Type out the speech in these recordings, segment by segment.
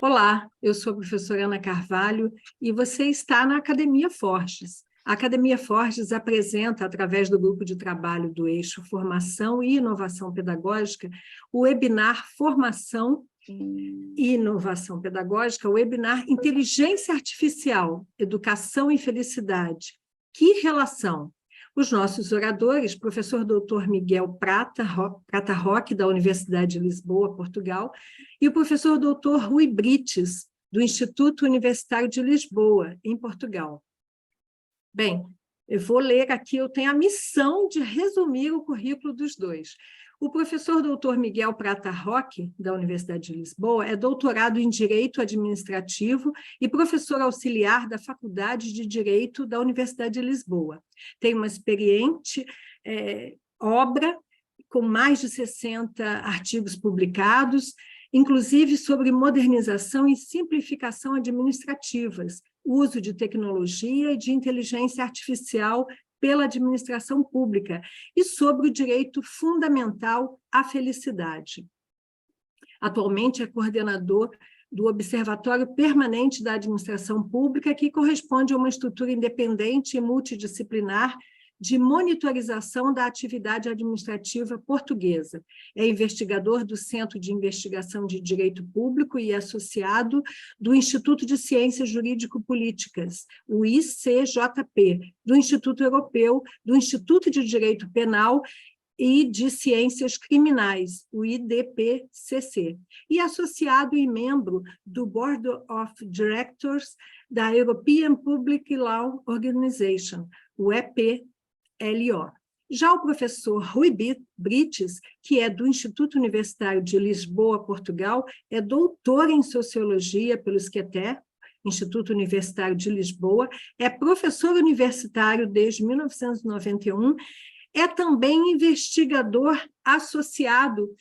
Olá, eu sou a professora Ana Carvalho e você está na Academia Forges. A Academia Forges apresenta, através do grupo de trabalho do eixo Formação e Inovação Pedagógica, o webinar Formação e Inovação Pedagógica, o webinar Inteligência Artificial, Educação e Felicidade. Que relação? Os nossos oradores, professor Dr. Miguel Prata Roque, da Universidade de Lisboa, Portugal, e o professor Dr. Rui Brites, do Instituto Universitário de Lisboa, em Portugal. Bem, eu vou ler aqui, eu tenho a missão de resumir o currículo dos dois. O professor Dr. Miguel Prata Roque, da Universidade de Lisboa, é doutorado em Direito Administrativo e professor auxiliar da Faculdade de Direito da Universidade de Lisboa. Tem uma experiente obra com mais de 60 artigos publicados, inclusive sobre modernização e simplificação administrativas, uso de tecnologia e de inteligência artificial pela administração pública e sobre o direito fundamental à felicidade. Atualmente é coordenador do Observatório Permanente da Administração Pública, que corresponde a uma estrutura independente e multidisciplinar de monitorização da atividade administrativa portuguesa. É investigador do Centro de Investigação de Direito Público e associado do Instituto de Ciências Jurídico-Políticas, o ICJP, do Instituto Europeu, do Instituto de Direito Penal e de Ciências Criminais, o IDPCC, e associado e membro do Board of Directors da European Public Law Organization, o EPLO. Já o professor Rui Brites, que é do Instituto Universitário de Lisboa, Portugal, é doutor em Sociologia pelo ISQUETE, Instituto Universitário de Lisboa, é professor universitário desde 1991, é também investigador associado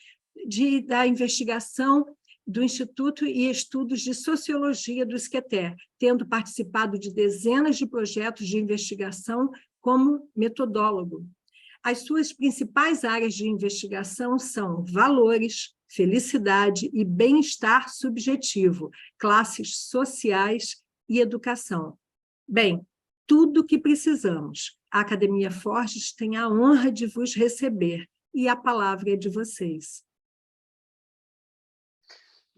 da investigação do Instituto e Estudos de Sociologia do ISQUETE, tendo participado de dezenas de projetos de investigação como metodólogo. As suas principais áreas de investigação são valores, felicidade e bem-estar subjetivo, classes sociais e educação. Bem, tudo o que precisamos. A Academia Forges tem a honra de vos receber e a palavra é de vocês.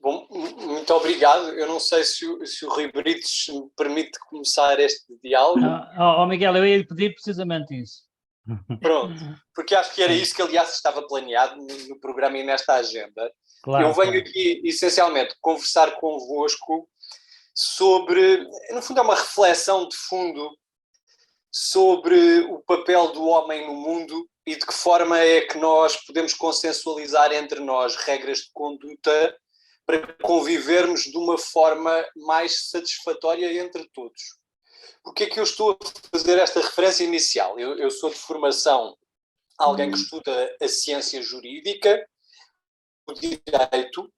Bom, muito obrigado. Eu não sei se o Rui Brites me permite começar este diálogo. Miguel, eu ia lhe pedir precisamente isso. Pronto, porque acho que era isso que, aliás, estava planeado no programa e nesta agenda. Claro, eu venho aqui, essencialmente, conversar convosco sobre, no fundo, é uma reflexão de fundo sobre o papel do homem no mundo e de que forma é que nós podemos consensualizar entre nós regras de conduta para convivermos de uma forma mais satisfatória entre todos. Porquê é que eu estou a fazer esta referência inicial? Eu sou de formação alguém que estuda a ciência jurídica, o direito,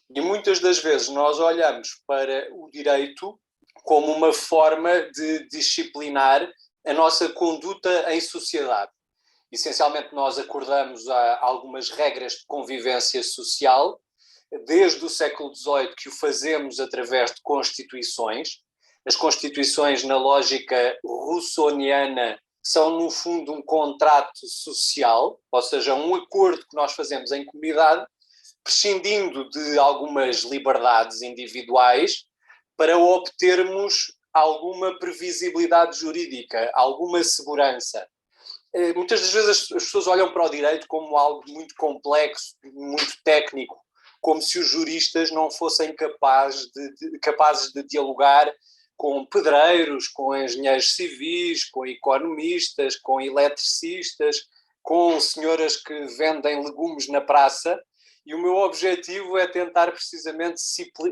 e muitas das vezes nós olhamos para o direito como uma forma de disciplinar a nossa conduta em sociedade. Essencialmente nós acordamos algumas regras de convivência social, desde o século XVIII que o fazemos através de constituições. As constituições, na lógica russoniana, são, no fundo, um contrato social, ou seja, um acordo que nós fazemos em comunidade, prescindindo de algumas liberdades individuais para obtermos alguma previsibilidade jurídica, alguma segurança. Muitas das vezes as pessoas olham para o direito como algo muito complexo, muito técnico, como se os juristas não fossem capazes de dialogar com pedreiros, com engenheiros civis, com economistas, com eletricistas, com senhoras que vendem legumes na praça. E o meu objetivo é tentar precisamente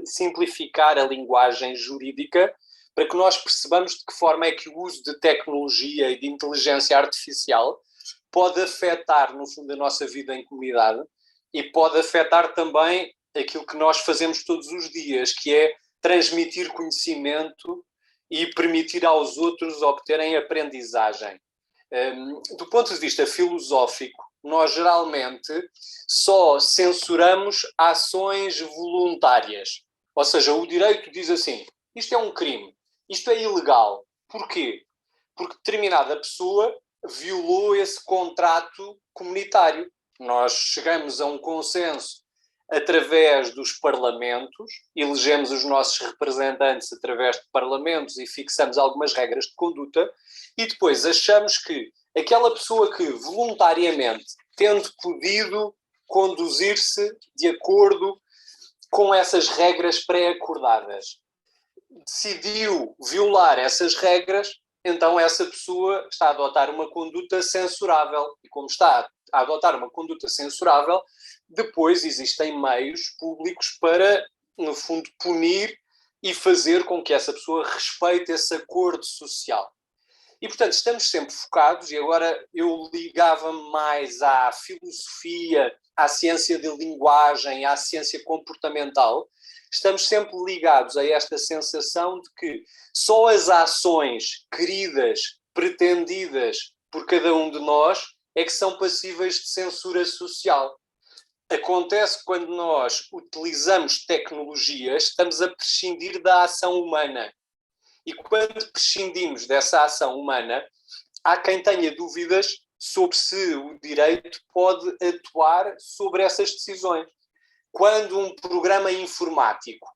simplificar a linguagem jurídica para que nós percebamos de que forma é que o uso de tecnologia e de inteligência artificial pode afetar, no fundo, a nossa vida em comunidade e pode afetar também aquilo que nós fazemos todos os dias, que é transmitir conhecimento e permitir aos outros obterem aprendizagem. Do ponto de vista filosófico, nós geralmente só censuramos ações voluntárias. Ou seja, o direito diz assim, isto é um crime, isto é ilegal. Porquê? Porque determinada pessoa violou esse contrato comunitário. Nós chegamos a um consenso através dos parlamentos, elegemos os nossos representantes através de parlamentos e fixamos algumas regras de conduta, e depois achamos que aquela pessoa que voluntariamente, tendo podido conduzir-se de acordo com essas regras pré-acordadas, decidiu violar essas regras, então essa pessoa está a adotar uma conduta censurável. E como está a adotar uma conduta censurável, depois existem meios públicos para, no fundo, punir e fazer com que essa pessoa respeite esse acordo social. E, portanto, estamos sempre focados, e agora eu ligava-me mais à filosofia, à ciência de linguagem, à ciência comportamental. Estamos sempre ligados a esta sensação de que só as ações queridas, pretendidas por cada um de nós, é que são passíveis de censura social. Acontece que quando nós utilizamos tecnologias, estamos a prescindir da ação humana. E quando prescindimos dessa ação humana, há quem tenha dúvidas sobre se o direito pode atuar sobre essas decisões. Quando um programa informático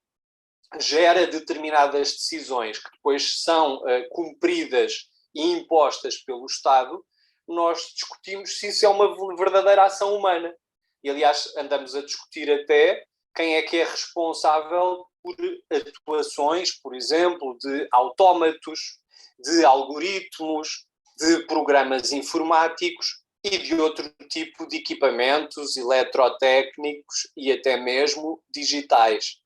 gera determinadas decisões que depois são cumpridas e impostas pelo Estado, nós discutimos se isso é uma verdadeira ação humana. E, aliás, andamos a discutir até quem é que é responsável por atuações, por exemplo, de autómatos, de algoritmos, de programas informáticos e de outro tipo de equipamentos eletrotécnicos e até mesmo digitais.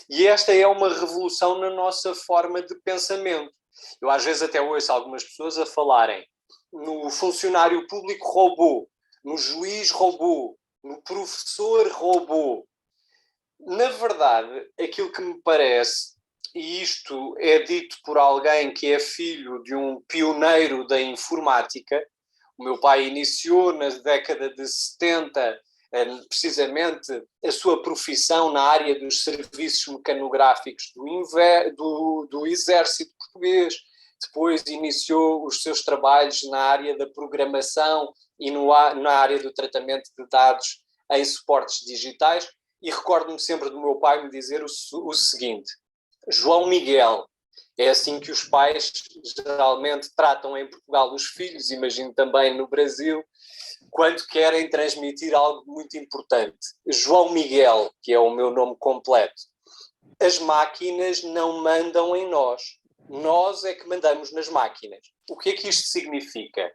E esta é uma revolução na nossa forma de pensamento. Eu às vezes até ouço algumas pessoas a falarem no funcionário público robô, no juiz robô, no professor robô. Na verdade, aquilo que me parece, e isto é dito por alguém que é filho de um pioneiro da informática, o meu pai iniciou na década de 70, precisamente, a sua profissão na área dos serviços mecanográficos do Exército Português. Depois iniciou os seus trabalhos na área da programação e na área do tratamento de dados em suportes digitais. E recordo-me sempre do meu pai me dizer o seguinte: João Miguel, é assim que os pais geralmente tratam em Portugal os filhos, imagino também no Brasil, quando querem transmitir algo muito importante. João Miguel, que é o meu nome completo. As máquinas não mandam em nós. Nós é que mandamos nas máquinas. O que é que isto significa?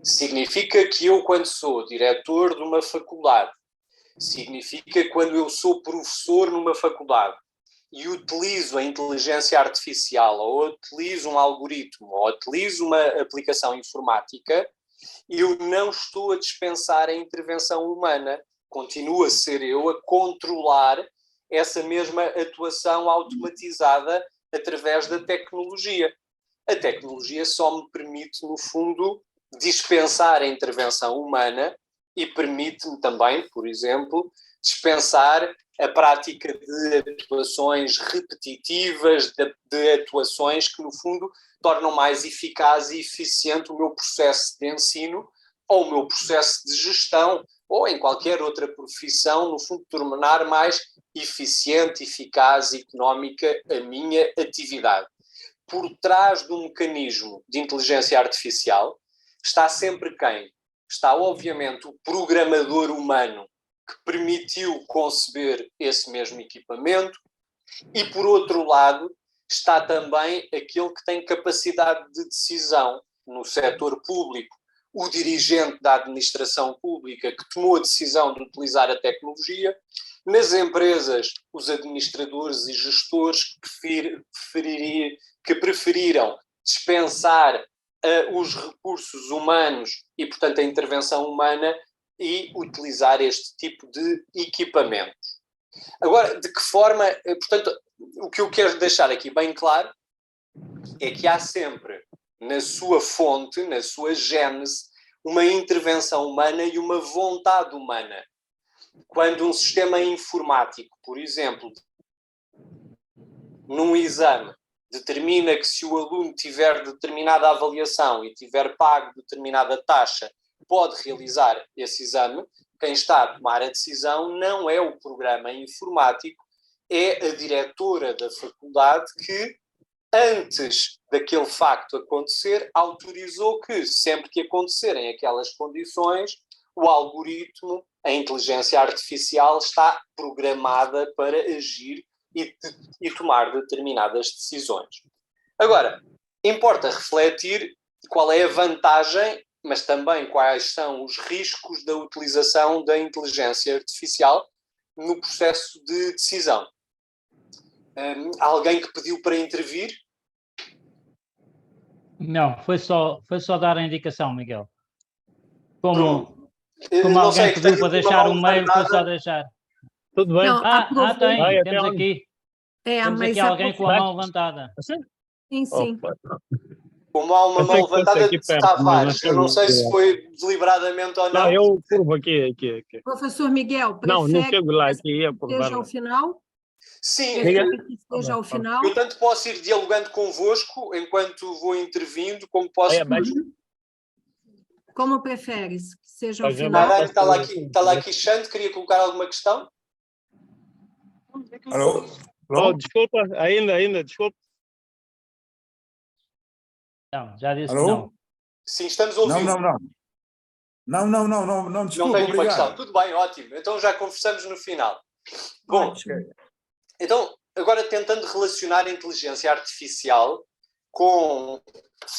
Significa que eu, quando sou diretor de uma faculdade, significa quando eu sou professor numa faculdade e utilizo a inteligência artificial, ou utilizo um algoritmo, ou utilizo uma aplicação informática, eu não estou a dispensar a intervenção humana. Continuo a ser eu a controlar essa mesma atuação automatizada através da tecnologia. A tecnologia só me permite, no fundo, dispensar a intervenção humana e permite-me também, por exemplo, dispensar a prática de atuações repetitivas, de atuações que, no fundo, tornam mais eficaz e eficiente o meu processo de ensino ou o meu processo de gestão ou em qualquer outra profissão, no fundo, tornar mais eficiente, eficaz e económica a minha atividade. Por trás de um mecanismo de inteligência artificial está sempre quem? Está, obviamente, o programador humano que permitiu conceber esse mesmo equipamento e, por outro lado, está também aquele que tem capacidade de decisão no setor público, o dirigente da administração pública que tomou a decisão de utilizar a tecnologia, nas empresas, os administradores e gestores que preferiram dispensar os recursos humanos e, portanto, a intervenção humana e utilizar este tipo de equipamentos. Agora, de que forma, portanto, o que eu quero deixar aqui bem claro é que há sempre, na sua fonte, na sua gênese, uma intervenção humana e uma vontade humana. Quando um sistema informático, por exemplo, num exame determina que se o aluno tiver determinada avaliação e tiver pago determinada taxa, pode realizar esse exame. Quem está a tomar a decisão não é o programa informático, é a diretora da faculdade que, antes daquele facto acontecer, autorizou que, sempre que acontecerem aquelas condições, o algoritmo, a inteligência artificial, está programada para agir e tomar determinadas decisões. Agora, importa refletir qual é a vantagem, mas também quais são os riscos da utilização da inteligência artificial no processo de decisão. Alguém que pediu para intervir? Não, foi só dar a indicação, Miguel. Bruno, Como não alguém sei, pediu tenho para uma deixar mão um mail, foi só levantada. deixar. Tudo bem? Não, Tem, Vai, temos até onde? aqui. Temos mas aqui alguém com a Vai. mão levantada. sim, sim. Opa, Como há uma pensei mão que fosse levantada aqui de perto, mas Tavares, eu não sei se chego. foi deliberadamente ou Não, não. eu curvo aqui. Professor Miguel, Não prefere chego lá, que aqui ia seja curvar. ao final? Sim, Prefere que seja ao final? eu tanto posso ir dialogando convosco enquanto vou intervindo, como posso... Aí abaixo. Como preferes? Que seja ao Mas eu final? não- Está lá aqui Xande, queria colocar alguma questão? Alô? Oh, desculpa, ainda, desculpa. Não, já disse que Alô? não. Sim, estamos a ouvir. Não, desculpa, Não tenho nenhuma questão. obrigado. Tudo bem, ótimo. Então já conversamos no final. Bom, Ótimo. então, agora tentando relacionar a inteligência artificial com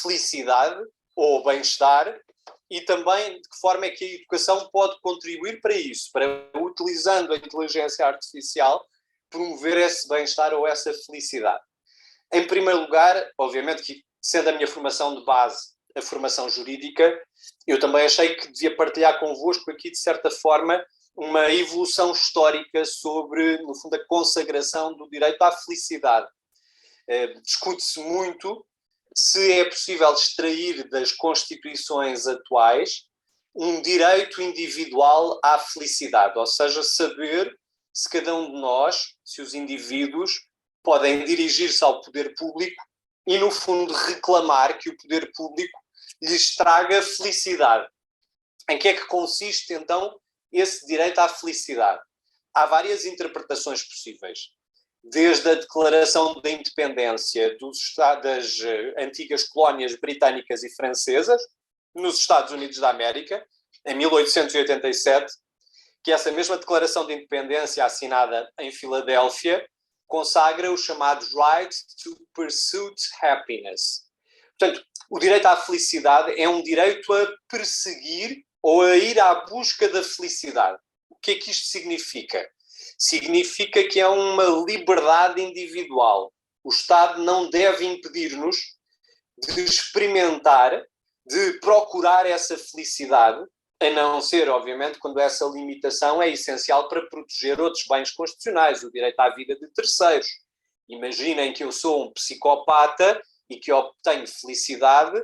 felicidade ou bem-estar e também de que forma é que a educação pode contribuir para isso, para, utilizando a inteligência artificial, promover esse bem-estar ou essa felicidade. Em primeiro lugar, obviamente que sendo a minha formação de base a formação jurídica, eu também achei que devia partilhar convosco aqui, de certa forma, uma evolução histórica sobre, no fundo, a consagração do direito à felicidade. Discute-se muito se é possível extrair das constituições atuais um direito individual à felicidade, ou seja, saber se cada um de nós, se os indivíduos, podem dirigir-se ao poder público e, no fundo, reclamar que o poder público lhes traga felicidade. Em que é que consiste, então, esse direito à felicidade? Há várias interpretações possíveis. Desde a Declaração da Independência das antigas colónias britânicas e francesas, nos Estados Unidos da América, em 1887, que essa mesma Declaração de Independência, assinada em Filadélfia, consagra os chamados Rights to Pursue Happiness. Portanto, o direito à felicidade é um direito a perseguir ou a ir à busca da felicidade. O que é que isto significa? Significa que é uma liberdade individual. O Estado não deve impedir-nos de experimentar, de procurar essa felicidade, a não ser, obviamente, quando essa limitação é essencial para proteger outros bens constitucionais, o direito à vida de terceiros. Imaginem que eu sou um psicopata e que obtenho felicidade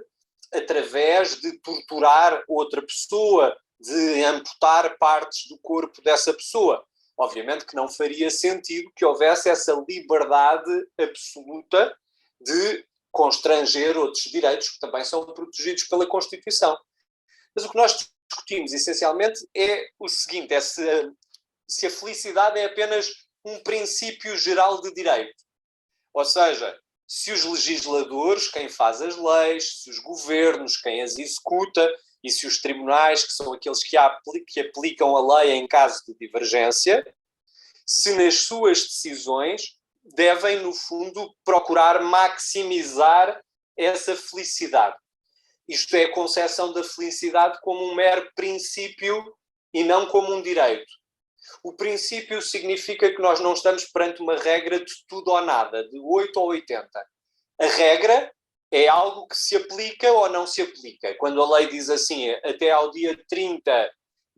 através de torturar outra pessoa, de amputar partes do corpo dessa pessoa. Obviamente que não faria sentido que houvesse essa liberdade absoluta de constranger outros direitos que também são protegidos pela Constituição. Mas o que nós discutimos essencialmente é o seguinte, é se a felicidade é apenas um princípio geral de direito. Ou seja, se os legisladores, quem faz as leis, se os governos, quem as executa, e se os tribunais, que são aqueles que aplicam a lei em caso de divergência, se nas suas decisões devem, no fundo, procurar maximizar essa felicidade. Isto é a concepção da felicidade como um mero princípio e não como um direito. O princípio significa que nós não estamos perante uma regra de tudo ou nada, de 8 ou 80. A regra é algo que se aplica ou não se aplica. Quando a lei diz assim, até ao dia 30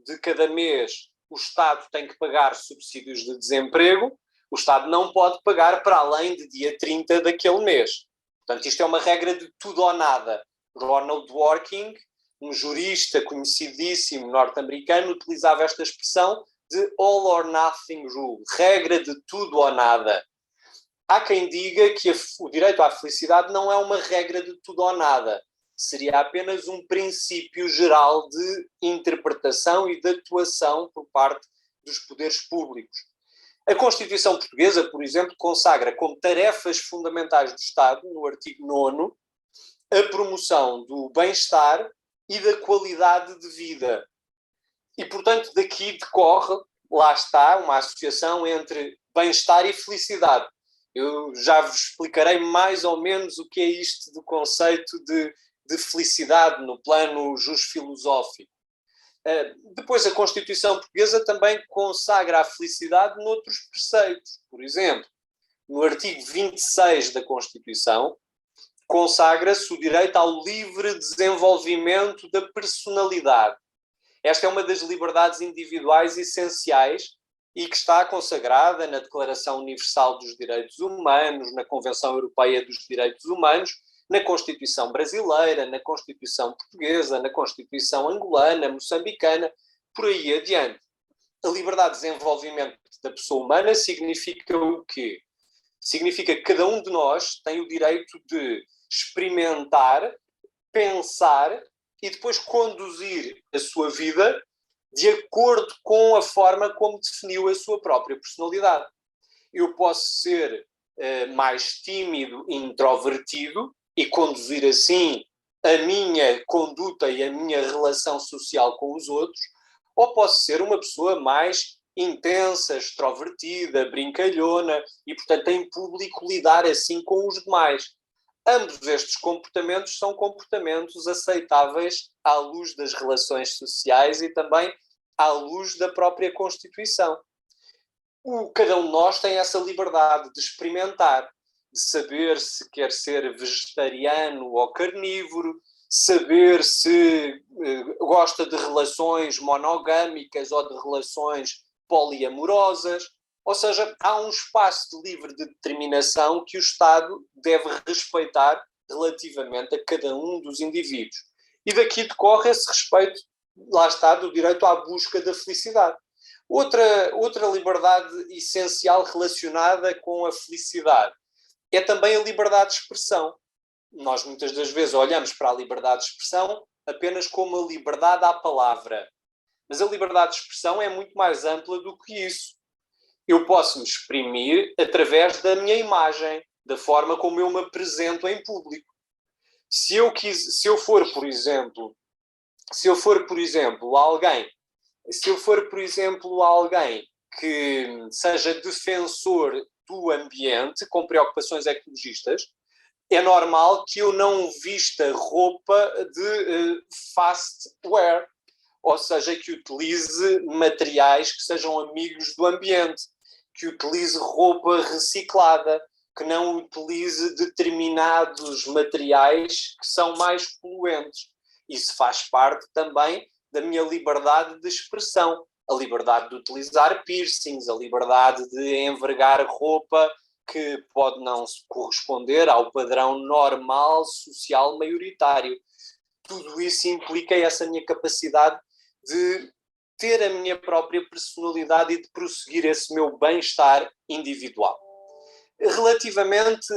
de cada mês o Estado tem que pagar subsídios de desemprego, o Estado não pode pagar para além de dia 30 daquele mês. Portanto, isto é uma regra de tudo ou nada. Ronald Dworkin, um jurista conhecidíssimo norte-americano, utilizava esta expressão de all or nothing rule, regra de tudo ou nada. há quem diga que o direito à felicidade não é uma regra de tudo ou nada. Seria apenas um princípio geral de interpretação e de atuação por parte dos poderes públicos. A Constituição Portuguesa, por exemplo, consagra como tarefas fundamentais do Estado, no artigo 9º, a promoção do bem-estar e da qualidade de vida. E, portanto, daqui decorre, lá está, uma associação entre bem-estar e felicidade. Eu já vos explicarei mais ou menos o que é isto do conceito de felicidade no plano jus-filosófico. Depois, a Constituição Portuguesa também consagra a felicidade noutros preceitos. Por exemplo, no artigo 26 da Constituição, consagra-se o direito ao livre desenvolvimento da personalidade. Esta é uma das liberdades individuais essenciais e que está consagrada na Declaração Universal dos Direitos Humanos, na Convenção Europeia dos Direitos Humanos, na Constituição Brasileira, na Constituição Portuguesa, na Constituição Angolana, moçambicana, por aí adiante. A liberdade de desenvolvimento da pessoa humana significa o quê? Significa que cada um de nós tem o direito de experimentar, pensar e depois conduzir a sua vida de acordo com a forma como definiu a sua própria personalidade. Eu posso ser mais tímido e introvertido e conduzir assim a minha conduta e a minha relação social com os outros, ou posso ser uma pessoa mais intensa, extrovertida, brincalhona e, portanto, em público lidar assim com os demais. Ambos estes comportamentos são comportamentos aceitáveis à luz das relações sociais e também à luz da própria Constituição. Cada um de nós tem essa liberdade de experimentar, de saber se quer ser vegetariano ou carnívoro, saber se gosta de relações monogâmicas ou de relações poliamorosas. Ou seja, há um espaço de livre determinação que o Estado deve respeitar relativamente a cada um dos indivíduos. E daqui decorre esse respeito, lá está, do direito à busca da felicidade. Outra liberdade essencial relacionada com a felicidade é também a liberdade de expressão. Nós muitas das vezes olhamos para a liberdade de expressão apenas como a liberdade à palavra. Mas a liberdade de expressão é muito mais ampla do que isso. Eu posso me exprimir através da minha imagem, da forma como eu me apresento em público. Se eu for, por exemplo, alguém que seja defensor do ambiente, com preocupações ecologistas, é normal que eu não vista roupa de fast wear, ou seja, que utilize materiais que sejam amigos do ambiente, que utilize roupa reciclada, que não utilize determinados materiais que são mais poluentes. Isso faz parte também da minha liberdade de expressão, a liberdade de utilizar piercings, a liberdade de envergar roupa que pode não corresponder ao padrão normal, social, maioritário. Tudo isso implica essa minha capacidade de ter a minha própria personalidade e de prosseguir esse meu bem-estar individual. Relativamente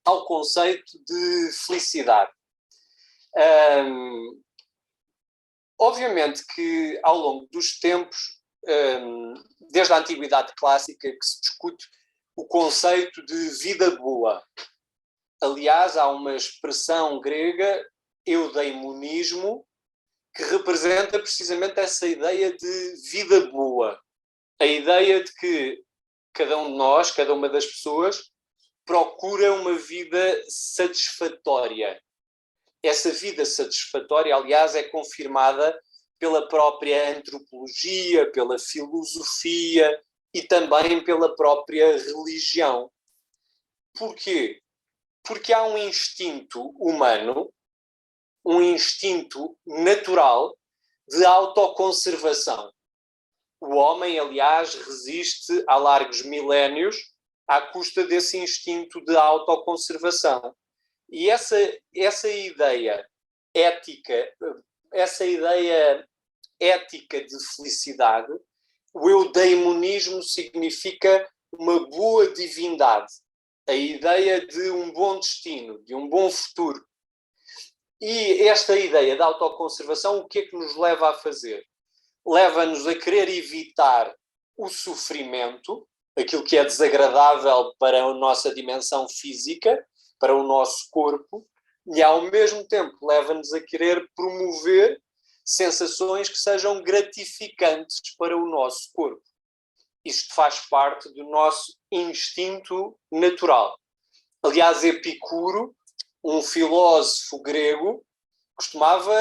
ao conceito de felicidade, obviamente que ao longo dos tempos, desde a antiguidade clássica, que se discute o conceito de vida boa. Aliás, há uma expressão grega, eudaimonismo, que representa precisamente essa ideia de vida boa. A ideia de que cada um de nós, cada uma das pessoas, procura uma vida satisfatória. Essa vida satisfatória, aliás, é confirmada pela própria antropologia, pela filosofia e também pela própria religião. Porquê? Porque há um instinto humano, um instinto natural de autoconservação. O homem, aliás, resiste há largos milénios à custa desse instinto de autoconservação. E essa ideia ética de felicidade, o eudaimonismo significa uma boa divindade, a ideia de um bom destino, de um bom futuro. E esta ideia da autoconservação, o que é que nos leva a fazer? Leva-nos a querer evitar o sofrimento, aquilo que é desagradável para a nossa dimensão física, para o nosso corpo, e ao mesmo tempo leva-nos a querer promover sensações que sejam gratificantes para o nosso corpo. Isto faz parte do nosso instinto natural. Aliás, Epicuro, um filósofo grego, costumava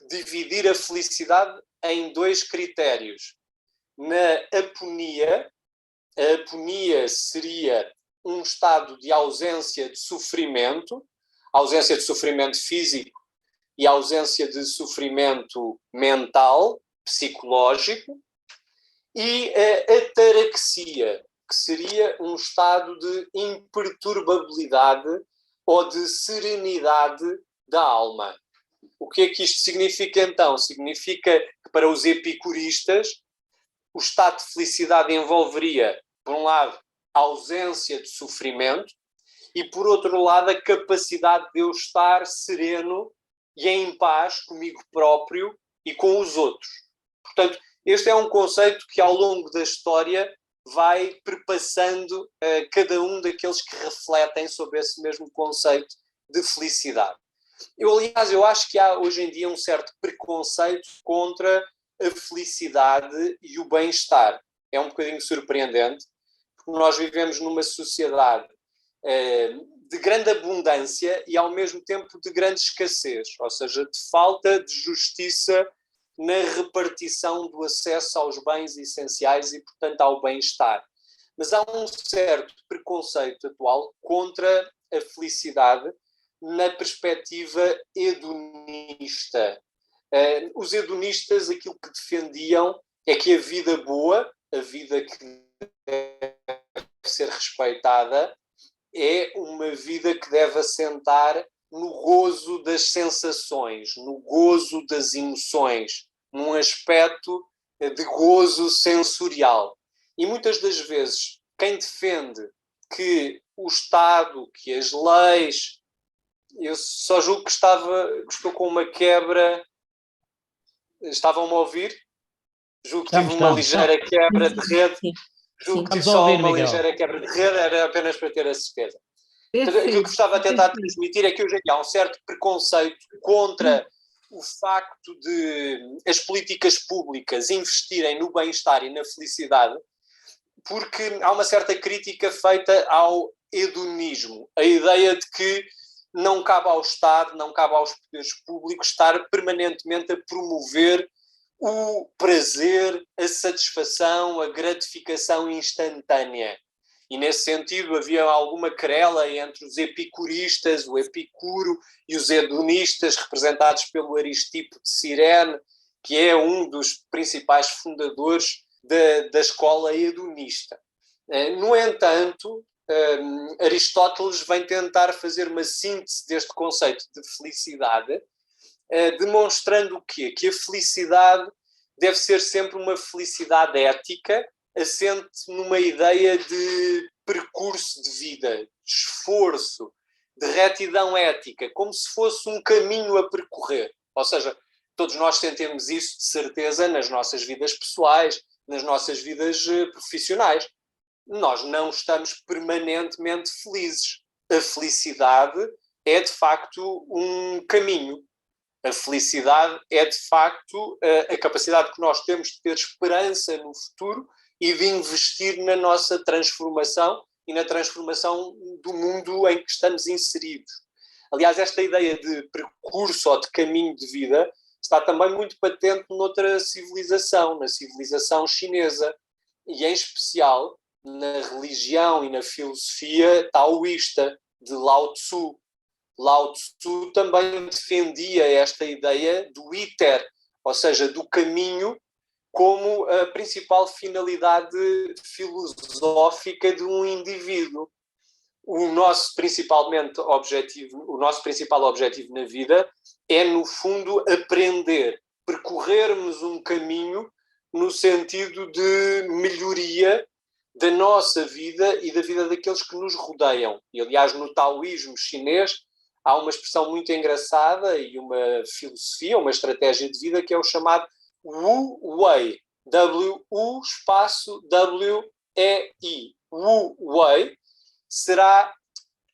dividir a felicidade em 2 critérios. Na aponia, a aponia seria um estado de ausência de sofrimento físico e ausência de sofrimento mental, psicológico, e a ataraxia, que seria um estado de imperturbabilidade ou de serenidade da alma. O que é que isto significa então? Significa que para os epicuristas o estado de felicidade envolveria, por um lado, a ausência de sofrimento e, por outro lado, a capacidade de eu estar sereno e em paz comigo próprio e com os outros. Portanto, este é um conceito que ao longo da história vai perpassando cada um daqueles que refletem sobre esse mesmo conceito de felicidade. Aliás, eu acho que há hoje em dia um certo preconceito contra a felicidade e o bem-estar. É um bocadinho surpreendente, porque nós vivemos numa sociedade de grande abundância e ao mesmo tempo de grande escassez, ou seja, de falta de justiça na repartição do acesso aos bens essenciais e, portanto, ao bem-estar. Mas há um certo preconceito atual contra a felicidade na perspectiva hedonista. Os hedonistas, aquilo que defendiam é que a vida boa, a vida que deve ser respeitada, é uma vida que deve assentar no gozo das sensações, no gozo das emoções, num aspecto de gozo sensorial. E muitas das vezes, quem defende que o Estado, que as leis... Eu só julgo que estou com uma quebra... Estavam-me a ouvir? Julgo que tive uma ligeira quebra de rede. Julgo que tive só uma ligeira quebra de rede, era apenas para ter a certeza. Então, aquilo que estava a tentar transmitir é que hoje há um certo preconceito contra o facto de as políticas públicas investirem no bem-estar e na felicidade, porque há uma certa crítica feita ao hedonismo, a ideia de que não cabe ao Estado, não cabe aos poderes públicos estar permanentemente a promover o prazer, a satisfação, a gratificação instantânea. E nesse sentido havia alguma querela entre os epicuristas, o Epicuro, e os hedonistas, representados pelo Aristipo de Cirene, que é um dos principais fundadores da escola hedonista. No entanto, Aristóteles vem tentar fazer uma síntese deste conceito de felicidade, demonstrando o quê? Que a felicidade deve ser sempre uma felicidade ética, assente numa ideia de percurso de vida, de esforço, de retidão ética, como se fosse um caminho a percorrer. Ou seja, todos nós sentimos isso de certeza nas nossas vidas pessoais, nas nossas vidas profissionais. Nós não estamos permanentemente felizes. A felicidade é, de facto, um caminho. A felicidade é, de facto, a capacidade que nós temos de ter esperança no futuro e de investir na nossa transformação e na transformação do mundo em que estamos inseridos. Aliás, esta ideia de percurso ou de caminho de vida está também muito patente noutra civilização, na civilização chinesa, e em especial na religião e na filosofia taoísta de Lao Tzu. Lao Tzu também defendia esta ideia do íter, ou seja, do caminho, como a principal finalidade filosófica de um indivíduo. O nosso principal objetivo na vida é, no fundo, aprender, percorrermos um caminho no sentido de melhoria da nossa vida e da vida daqueles que nos rodeiam. E, aliás, no taoísmo chinês há uma expressão muito engraçada e uma filosofia, uma estratégia de vida que é o chamado Wu Wei. W-U espaço W-E-I. Wu Wei será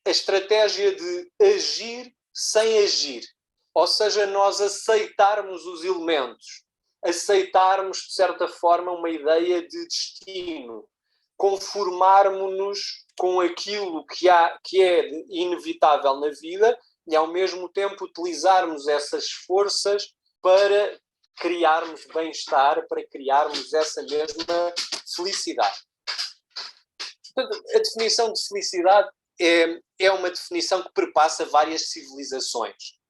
a estratégia de agir sem agir. Ou seja, nós aceitarmos os elementos, aceitarmos, de certa forma, uma ideia de destino, conformarmos-nos com aquilo que é inevitável na vida e, ao mesmo tempo, utilizarmos essas forças para criarmos bem-estar, para criarmos essa mesma felicidade. Portanto, a definição de felicidade é uma definição que perpassa várias civilizações.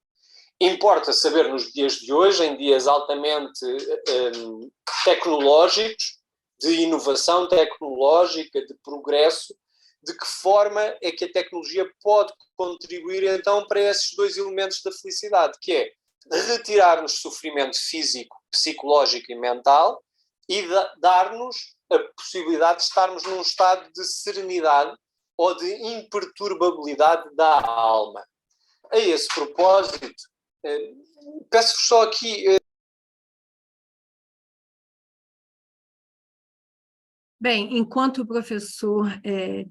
Importa saber nos dias de hoje, em dias altamente tecnológicos, de inovação tecnológica, de progresso, de que forma é que a tecnologia pode contribuir então para esses dois elementos da felicidade, que é retirar-nos sofrimento físico, psicológico e mental e dar-nos a possibilidade de estarmos num estado de serenidade ou de imperturbabilidade da alma. A esse propósito, peço-vos só aqui... Bem, enquanto o professor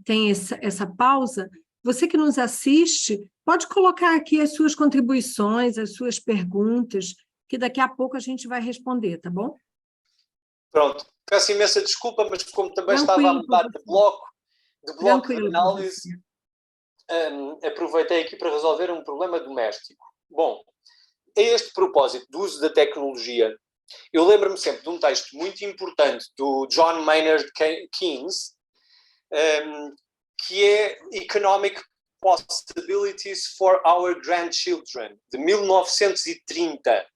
tem essa pausa, você que nos assiste, pode colocar aqui as suas contribuições, as suas perguntas, que daqui a pouco a gente vai responder, tá bom? Pronto. Peço imensa desculpa, mas como também estava a mudar de bloco de análise, aproveitei aqui para resolver um problema doméstico. Bom, a este propósito do uso da tecnologia, eu lembro-me sempre de um texto muito importante do John Maynard Keynes, que é Economic Possibilities for Our Grandchildren, de 1930.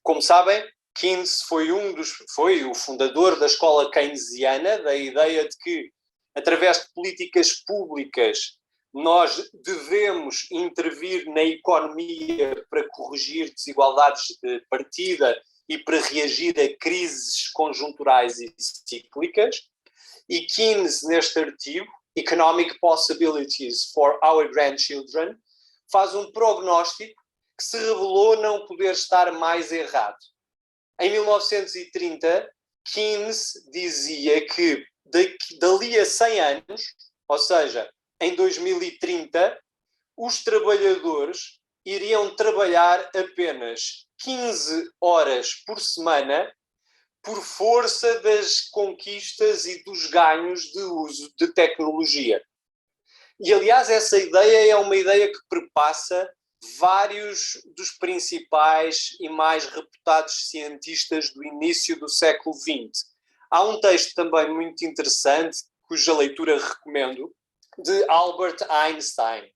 Como sabem, Keynes foi o fundador da escola keynesiana, da ideia de que, através de políticas públicas, nós devemos intervir na economia para corrigir desigualdades de partida e para reagir a crises conjunturais e cíclicas. E Keynes, neste artigo, Economic Possibilities for Our Grandchildren, faz um prognóstico que se revelou não poder estar mais errado. Em 1930, Keynes dizia que dali a 100 anos, ou seja, em 2030, os trabalhadores iriam trabalhar apenas 15 horas por semana por força das conquistas e dos ganhos de uso de tecnologia. E, aliás, essa ideia é uma ideia que perpassa vários dos principais e mais reputados cientistas do início do século XX. Há um texto também muito interessante, cuja leitura recomendo, de Albert Einstein.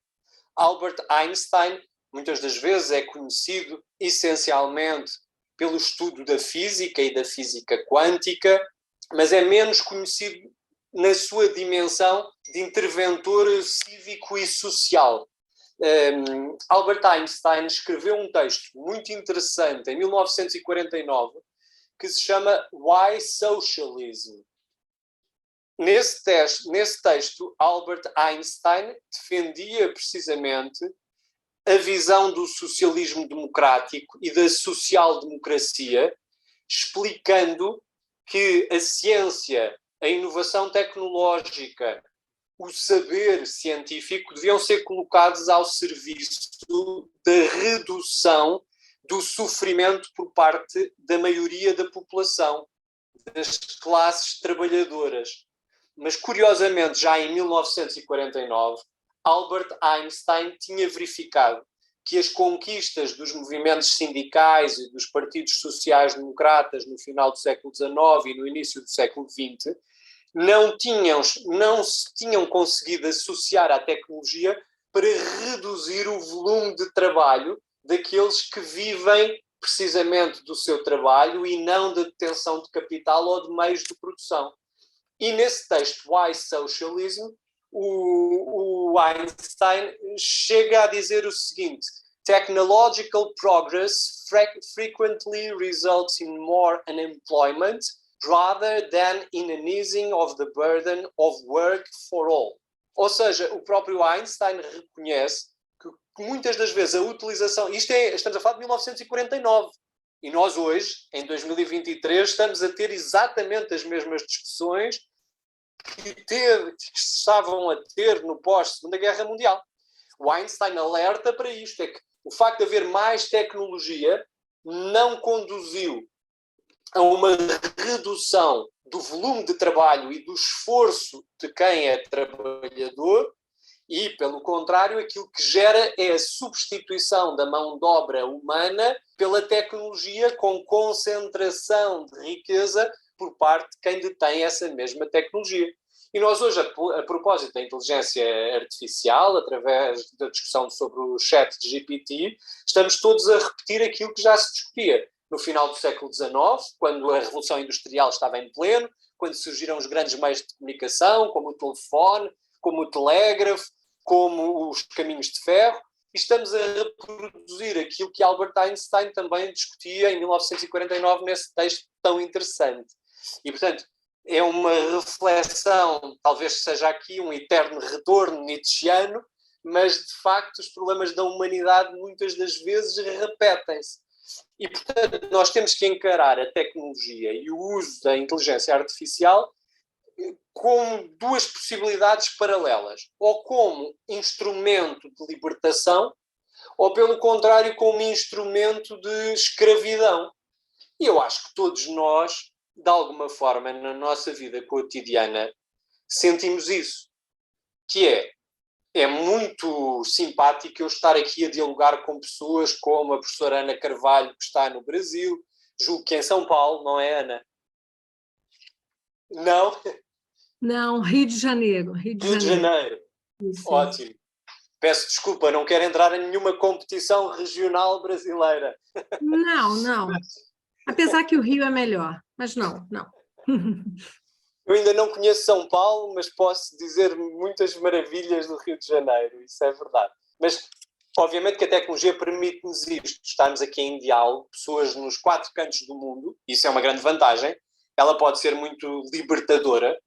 Albert Einstein, muitas das vezes, é conhecido essencialmente pelo estudo da física e da física quântica, mas é menos conhecido na sua dimensão de interventor cívico e social. Albert Einstein escreveu um texto muito interessante em 1949 que se chama Why Socialism? Nesse texto, Albert Einstein defendia precisamente a visão do socialismo democrático e da social-democracia, explicando que a ciência, a inovação tecnológica, o saber científico deviam ser colocados ao serviço da redução do sofrimento por parte da maioria da população, das classes trabalhadoras. Mas, curiosamente, já em 1949, Albert Einstein tinha verificado que as conquistas dos movimentos sindicais e dos partidos sociais-democratas no final do século XIX e no início do século XX não se tinham conseguido associar à tecnologia para reduzir o volume de trabalho daqueles que vivem precisamente do seu trabalho e não da detenção de capital ou de meios de produção. E nesse texto, Why Socialism, o Einstein chega a dizer o seguinte: Technological progress frequently results in more unemployment, rather than in an easing of the burden of work for all. Ou seja, o próprio Einstein reconhece que muitas das vezes a utilização... estamos a falar de 1949. E nós hoje, em 2023, estamos a ter exatamente as mesmas discussões que se estavam a ter no pós-Segunda Guerra Mundial. O Einstein alerta para isto, é que o facto de haver mais tecnologia não conduziu a uma redução do volume de trabalho e do esforço de quem é trabalhador e, pelo contrário, aquilo que gera é a substituição da mão de obra humana pela tecnologia com concentração de riqueza por parte de quem detém essa mesma tecnologia. E nós hoje, a propósito da inteligência artificial, através da discussão sobre o chat de GPT, estamos todos a repetir aquilo que já se discutia no final do século XIX, quando a Revolução Industrial estava em pleno, quando surgiram os grandes meios de comunicação, como o telefone, como o telégrafo, como os caminhos de ferro, e estamos a reproduzir aquilo que Albert Einstein também discutia em 1949 nesse texto tão interessante. E, portanto, é uma reflexão, talvez seja aqui um eterno retorno nietzschiano, mas, de facto, os problemas da humanidade muitas das vezes repetem-se. E, portanto, nós temos que encarar a tecnologia e o uso da inteligência artificial como duas possibilidades paralelas, ou como instrumento de libertação, ou, pelo contrário, como instrumento de escravidão. E eu acho que todos nós, de alguma forma, na nossa vida cotidiana, sentimos isso, que é muito simpático eu estar aqui a dialogar com pessoas como a professora Ana Carvalho, que está no Brasil, julgo que em São Paulo, não é, Ana? Não? Não, Rio de Janeiro. Rio de Janeiro. Isso. Ótimo. Peço desculpa, não quero entrar em nenhuma competição regional brasileira. Não. Apesar que o Rio é melhor, mas não. Eu ainda não conheço São Paulo, mas posso dizer muitas maravilhas do Rio de Janeiro, isso é verdade. Mas, obviamente que a tecnologia permite-nos isto, estarmos aqui em diálogo, pessoas nos 4 cantos do mundo, isso é uma grande vantagem, ela pode ser muito libertadora,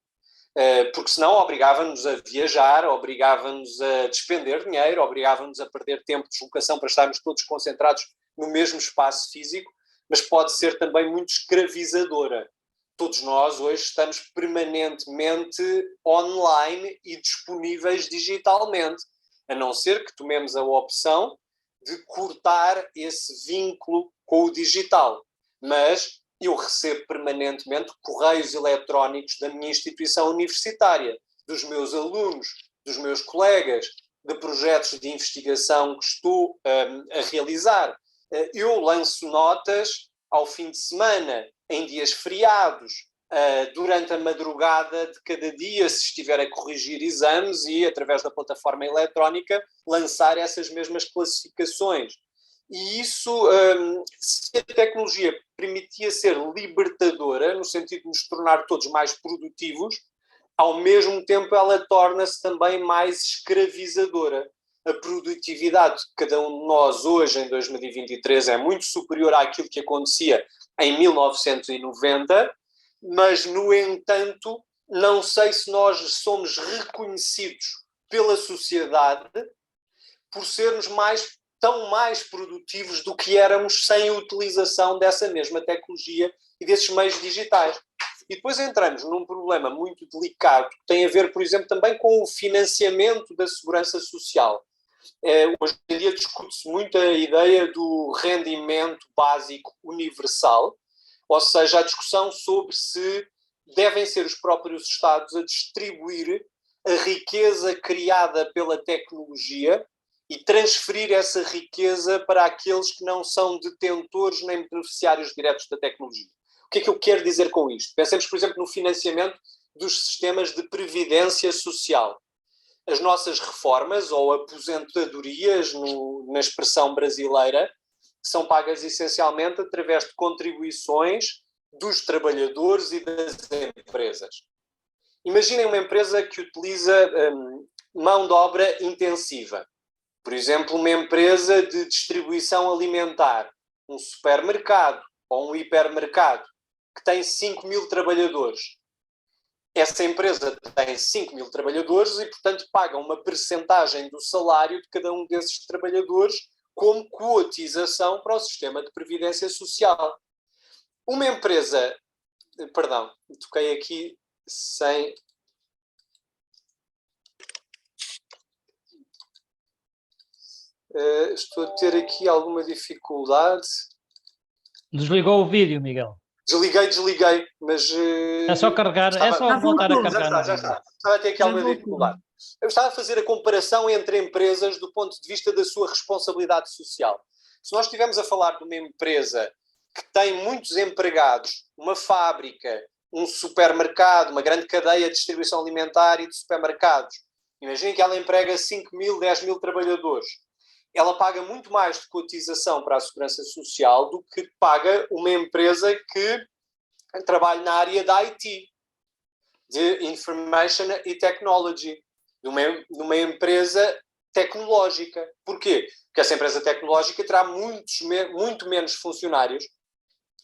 porque senão obrigava-nos a viajar, obrigava-nos a despender dinheiro, obrigava-nos a perder tempo de deslocação para estarmos todos concentrados no mesmo espaço físico, mas pode ser também muito escravizadora. Todos nós hoje estamos permanentemente online e disponíveis digitalmente, a não ser que tomemos a opção de cortar esse vínculo com o digital. Mas eu recebo permanentemente correios eletrónicos da minha instituição universitária, dos meus alunos, dos meus colegas, de projetos de investigação que estou a realizar. Eu lanço notas ao fim de semana, em dias feriados, durante a madrugada de cada dia, se estiver a corrigir exames e, através da plataforma eletrónica, lançar essas mesmas classificações. E isso, se a tecnologia permitia ser libertadora, no sentido de nos tornar todos mais produtivos, ao mesmo tempo ela torna-se também mais escravizadora. A produtividade de cada um de nós hoje, em 2023, é muito superior àquilo que acontecia em 1990, mas, no entanto, não sei se nós somos reconhecidos pela sociedade por sermos tão mais produtivos do que éramos sem a utilização dessa mesma tecnologia e desses meios digitais. E depois entramos num problema muito delicado, que tem a ver, por exemplo, também com o financiamento da segurança social. Hoje em dia discute-se muito a ideia do rendimento básico universal, ou seja, a discussão sobre se devem ser os próprios Estados a distribuir a riqueza criada pela tecnologia e transferir essa riqueza para aqueles que não são detentores nem beneficiários diretos da tecnologia. O que é que eu quero dizer com isto? Pensemos, por exemplo, no financiamento dos sistemas de previdência social. As nossas reformas ou aposentadorias, na expressão brasileira, são pagas essencialmente através de contribuições dos trabalhadores e das empresas. Imaginem uma empresa que utiliza mão de obra intensiva. Por exemplo, uma empresa de distribuição alimentar, um supermercado ou um hipermercado, que tem 5.000 trabalhadores. Essa empresa tem 5.000 trabalhadores e, portanto, paga uma percentagem do salário de cada um desses trabalhadores como cotização para o sistema de previdência social. Uma empresa... Perdão, toquei aqui sem... estou a ter aqui alguma dificuldade. Desligou o vídeo, Miguel. Desliguei, mas... É só carregar, é só voltar a carregar. Já está. Estava a ter aqui alguma dificuldade. Eu estava a fazer a comparação entre empresas do ponto de vista da sua responsabilidade social. Se nós estivermos a falar de uma empresa que tem muitos empregados, uma fábrica, um supermercado, uma grande cadeia de distribuição alimentar e de supermercados, imaginem que ela emprega 5.000, 10.000 trabalhadores. Ela paga muito mais de cotização para a segurança social do que paga uma empresa que trabalha na área da IT, de Information e Technology, numa empresa tecnológica. Porquê? Porque essa empresa tecnológica terá muito menos funcionários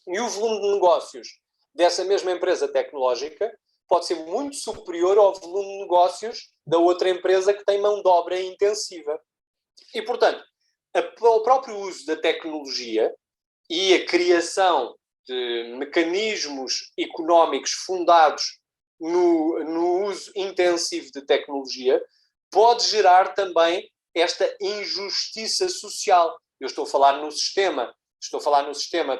e o volume de negócios dessa mesma empresa tecnológica pode ser muito superior ao volume de negócios da outra empresa que tem mão de obra intensiva. E, portanto, o próprio uso da tecnologia e a criação de mecanismos económicos fundados no uso intensivo de tecnologia pode gerar também esta injustiça social. Eu estou a falar no sistema,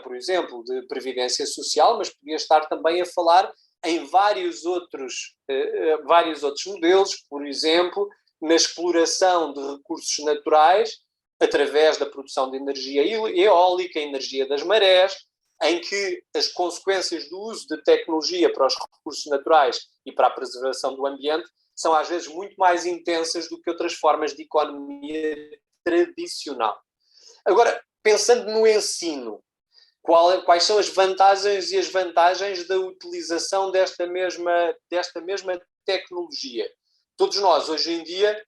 por exemplo, de previdência social, mas podia estar também a falar em vários outros modelos, por exemplo, na exploração de recursos naturais, através da produção de energia eólica, energia das marés, em que as consequências do uso de tecnologia para os recursos naturais e para a preservação do ambiente são às vezes muito mais intensas do que outras formas de economia tradicional. Agora, pensando no ensino, quais são as vantagens e as vantagens da utilização desta mesma tecnologia? Todos nós, hoje em dia,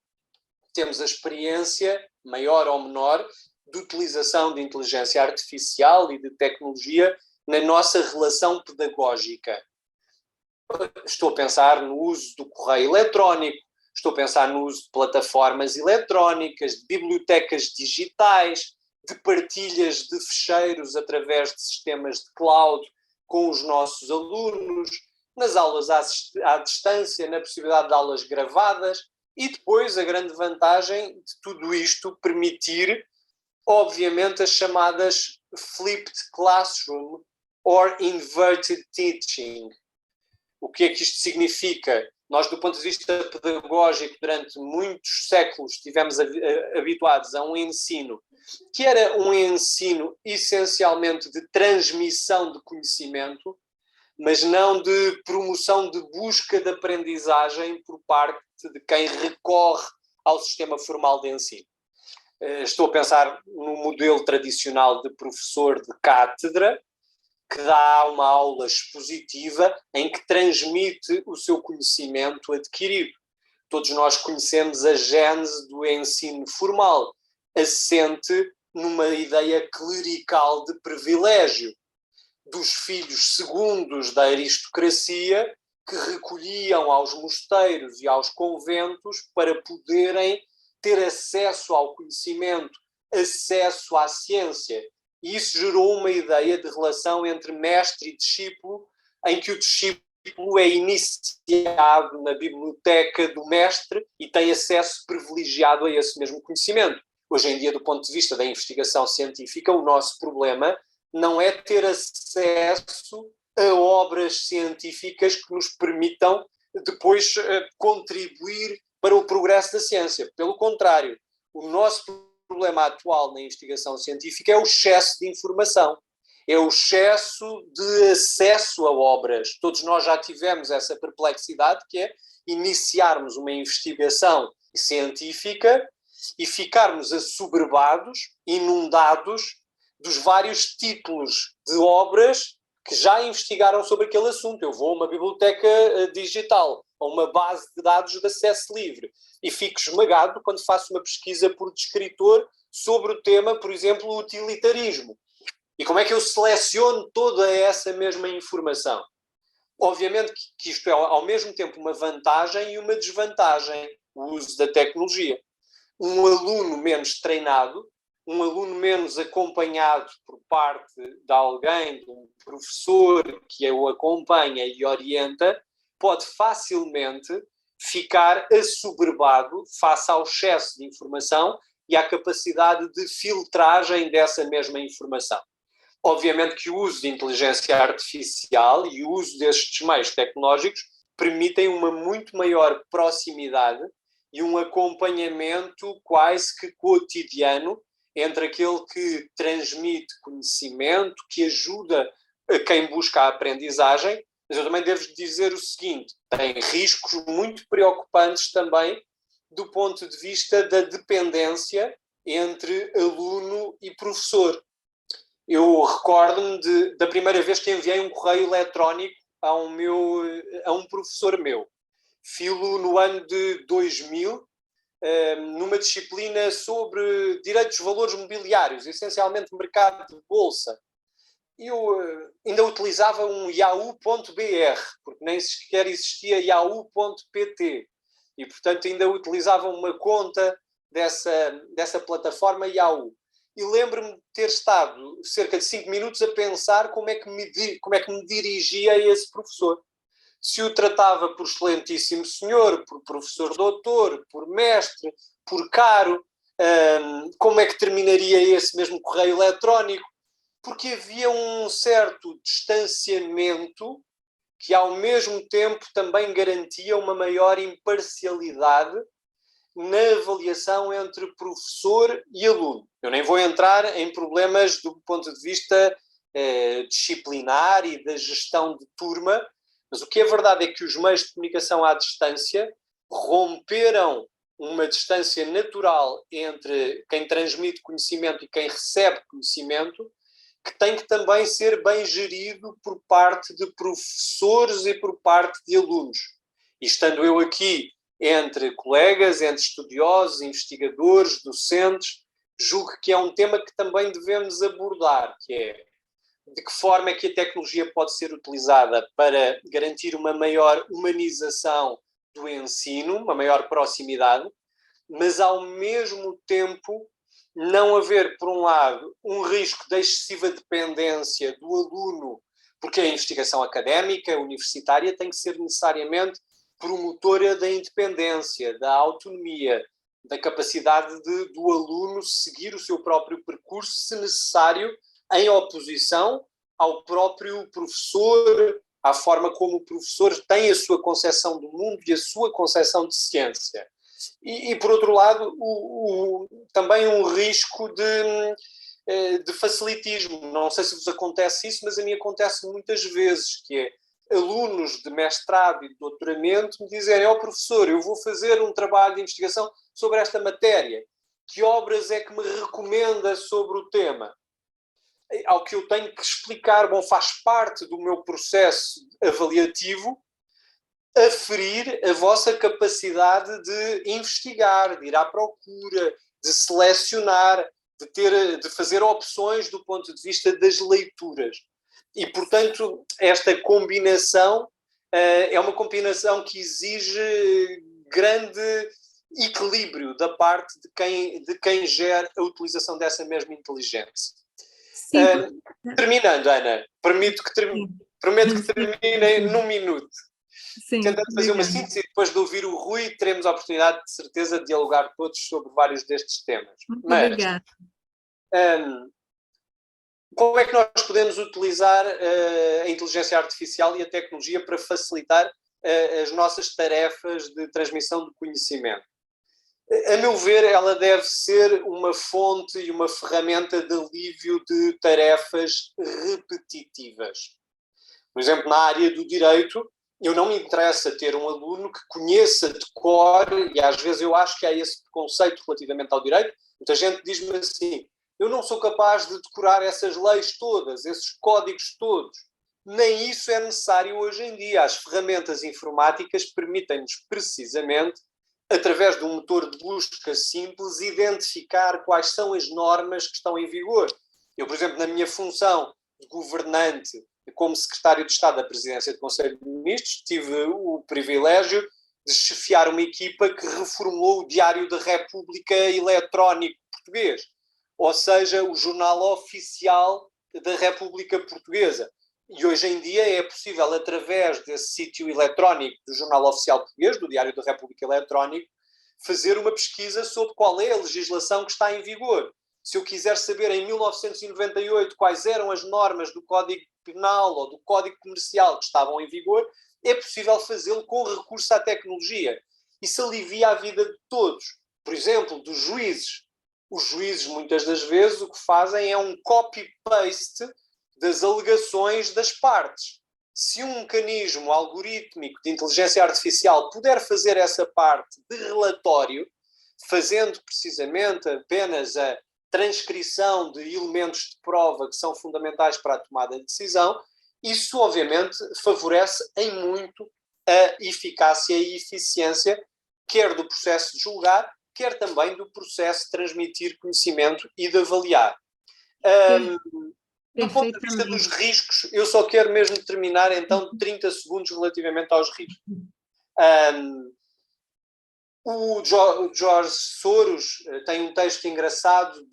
temos a experiência, maior ou menor, de utilização de inteligência artificial e de tecnologia na nossa relação pedagógica. Estou a pensar no uso do correio eletrónico, estou a pensar no uso de plataformas eletrónicas, de bibliotecas digitais, de partilhas de ficheiros através de sistemas de cloud com os nossos alunos, nas aulas à distância, na possibilidade de aulas gravadas e depois a grande vantagem de tudo isto permitir, obviamente, as chamadas flipped classroom or inverted teaching. O que é que isto significa? Nós, do ponto de vista pedagógico, durante muitos séculos estivemos habituados a um ensino que era um ensino essencialmente de transmissão de conhecimento, mas não de promoção de busca de aprendizagem por parte de quem recorre ao sistema formal de ensino. Estou a pensar no modelo tradicional de professor de cátedra, que dá uma aula expositiva em que transmite o seu conhecimento adquirido. Todos nós conhecemos a gênese do ensino formal, assente numa ideia clerical de privilégio, dos filhos segundos da aristocracia que recolhiam aos mosteiros e aos conventos para poderem ter acesso ao conhecimento, acesso à ciência. E isso gerou uma ideia de relação entre mestre e discípulo, em que o discípulo é iniciado na biblioteca do mestre e tem acesso privilegiado a esse mesmo conhecimento. Hoje em dia, do ponto de vista da investigação científica, o nosso problema não é ter acesso a obras científicas que nos permitam depois contribuir para o progresso da ciência. Pelo contrário, o nosso problema atual na investigação científica é o excesso de informação, é o excesso de acesso a obras. Todos nós já tivemos essa perplexidade, que é iniciarmos uma investigação científica e ficarmos assoberbados, inundados dos vários títulos de obras que já investigaram sobre aquele assunto. Eu vou a uma biblioteca digital, a uma base de dados de acesso livre, e fico esmagado quando faço uma pesquisa por descritor sobre o tema, por exemplo, o utilitarismo. E como é que eu seleciono toda essa mesma informação? Obviamente que isto é ao mesmo tempo uma vantagem e uma desvantagem, o uso da tecnologia. Um aluno menos treinado, um aluno menos acompanhado por parte de alguém, de um professor que o acompanha e orienta, pode facilmente ficar assoberbado face ao excesso de informação e à capacidade de filtragem dessa mesma informação. Obviamente que o uso de inteligência artificial e o uso destes meios tecnológicos permitem uma muito maior proximidade e um acompanhamento quase que cotidiano entre aquele que transmite conhecimento, que ajuda a quem busca a aprendizagem, mas eu também devo dizer o seguinte, tem riscos muito preocupantes também do ponto de vista da dependência entre aluno e professor. Eu recordo-me da primeira vez que enviei um correio eletrónico a um professor meu. Filo no ano de 2000, numa disciplina sobre direitos de valores mobiliários, essencialmente mercado de bolsa. Eu ainda utilizava um yahoo.br, porque nem sequer existia yahoo.pt. E, portanto, ainda utilizava uma conta dessa plataforma Yahoo. E lembro-me de ter estado cerca de 5 minutos a pensar como é que me dirigia a esse professor. Se o tratava por excelentíssimo senhor, por professor doutor, por mestre, por caro, como é que terminaria esse mesmo correio eletrónico? Porque havia um certo distanciamento que ao mesmo tempo também garantia uma maior imparcialidade na avaliação entre professor e aluno. Eu nem vou entrar em problemas do ponto de vista disciplinar e da gestão de turma, mas o que é verdade é que os meios de comunicação à distância romperam uma distância natural entre quem transmite conhecimento e quem recebe conhecimento, que tem que também ser bem gerido por parte de professores e por parte de alunos. E estando eu aqui entre colegas, entre estudiosos, investigadores, docentes, julgo que é um tema que também devemos abordar, que é de que forma é que a tecnologia pode ser utilizada para garantir uma maior humanização do ensino, uma maior proximidade, mas ao mesmo tempo não haver, por um lado, um risco de excessiva dependência do aluno, porque a investigação académica, universitária, tem que ser necessariamente promotora da independência, da autonomia, da capacidade do aluno seguir o seu próprio percurso, se necessário, em oposição ao próprio professor, à forma como o professor tem a sua concepção do mundo e a sua concepção de ciência. E por outro lado, também um risco de facilitismo. Não sei se vos acontece isso, mas a mim acontece muitas vezes, que é alunos de mestrado e de doutoramento me dizerem: professor, eu vou fazer um trabalho de investigação sobre esta matéria. Que obras é que me recomenda sobre o tema? Ao que eu tenho que explicar, faz parte do meu processo avaliativo aferir a vossa capacidade de investigar, de ir à procura, de selecionar, de fazer opções do ponto de vista das leituras. E, portanto, esta combinação é uma combinação que exige grande equilíbrio da parte de quem gera a utilização dessa mesma inteligência. Terminando, Ana, prometo que termine num minuto. Sim, tentando fazer uma síntese e depois de ouvir o Rui teremos a oportunidade de certeza de dialogar todos sobre vários destes temas. Muito obrigada. Como é que nós podemos utilizar a inteligência artificial e a tecnologia para facilitar as nossas tarefas de transmissão de conhecimento? A meu ver, ela deve ser uma fonte e uma ferramenta de alívio de tarefas repetitivas. Por exemplo, na área do direito, eu não me interessa ter um aluno que conheça de cor, e às vezes eu acho que há esse preconceito relativamente ao direito. Muita gente diz-me assim: eu não sou capaz de decorar essas leis todas, esses códigos todos. Nem isso é necessário hoje em dia. As ferramentas informáticas permitem-nos precisamente, através de um motor de busca simples, identificar quais são as normas que estão em vigor. Eu, por exemplo, na minha função de governante, como secretário de Estado da Presidência do Conselho de Ministros, tive o privilégio de chefiar uma equipa que reformulou o Diário da República eletrónico português, ou seja, o jornal oficial da República Portuguesa. E hoje em dia é possível, através desse sítio eletrónico do Jornal Oficial Português, do Diário da República Eletrónico, fazer uma pesquisa sobre qual é a legislação que está em vigor. Se eu quiser saber em 1998 quais eram as normas do Código Penal ou do Código Comercial que estavam em vigor, é possível fazê-lo com recurso à tecnologia. Isso alivia a vida de todos. Por exemplo, dos juízes. Os juízes, muitas das vezes, o que fazem é um copy-paste das alegações das partes. Se um mecanismo algorítmico de inteligência artificial puder fazer essa parte de relatório, fazendo precisamente apenas a transcrição de elementos de prova que são fundamentais para a tomada de decisão, isso obviamente favorece em muito a eficácia e eficiência, quer do processo de julgar, quer também do processo de transmitir conhecimento e de avaliar. Do ponto de vista dos riscos, eu só quero mesmo terminar então 30 segundos relativamente aos riscos. O George Soros tem um texto engraçado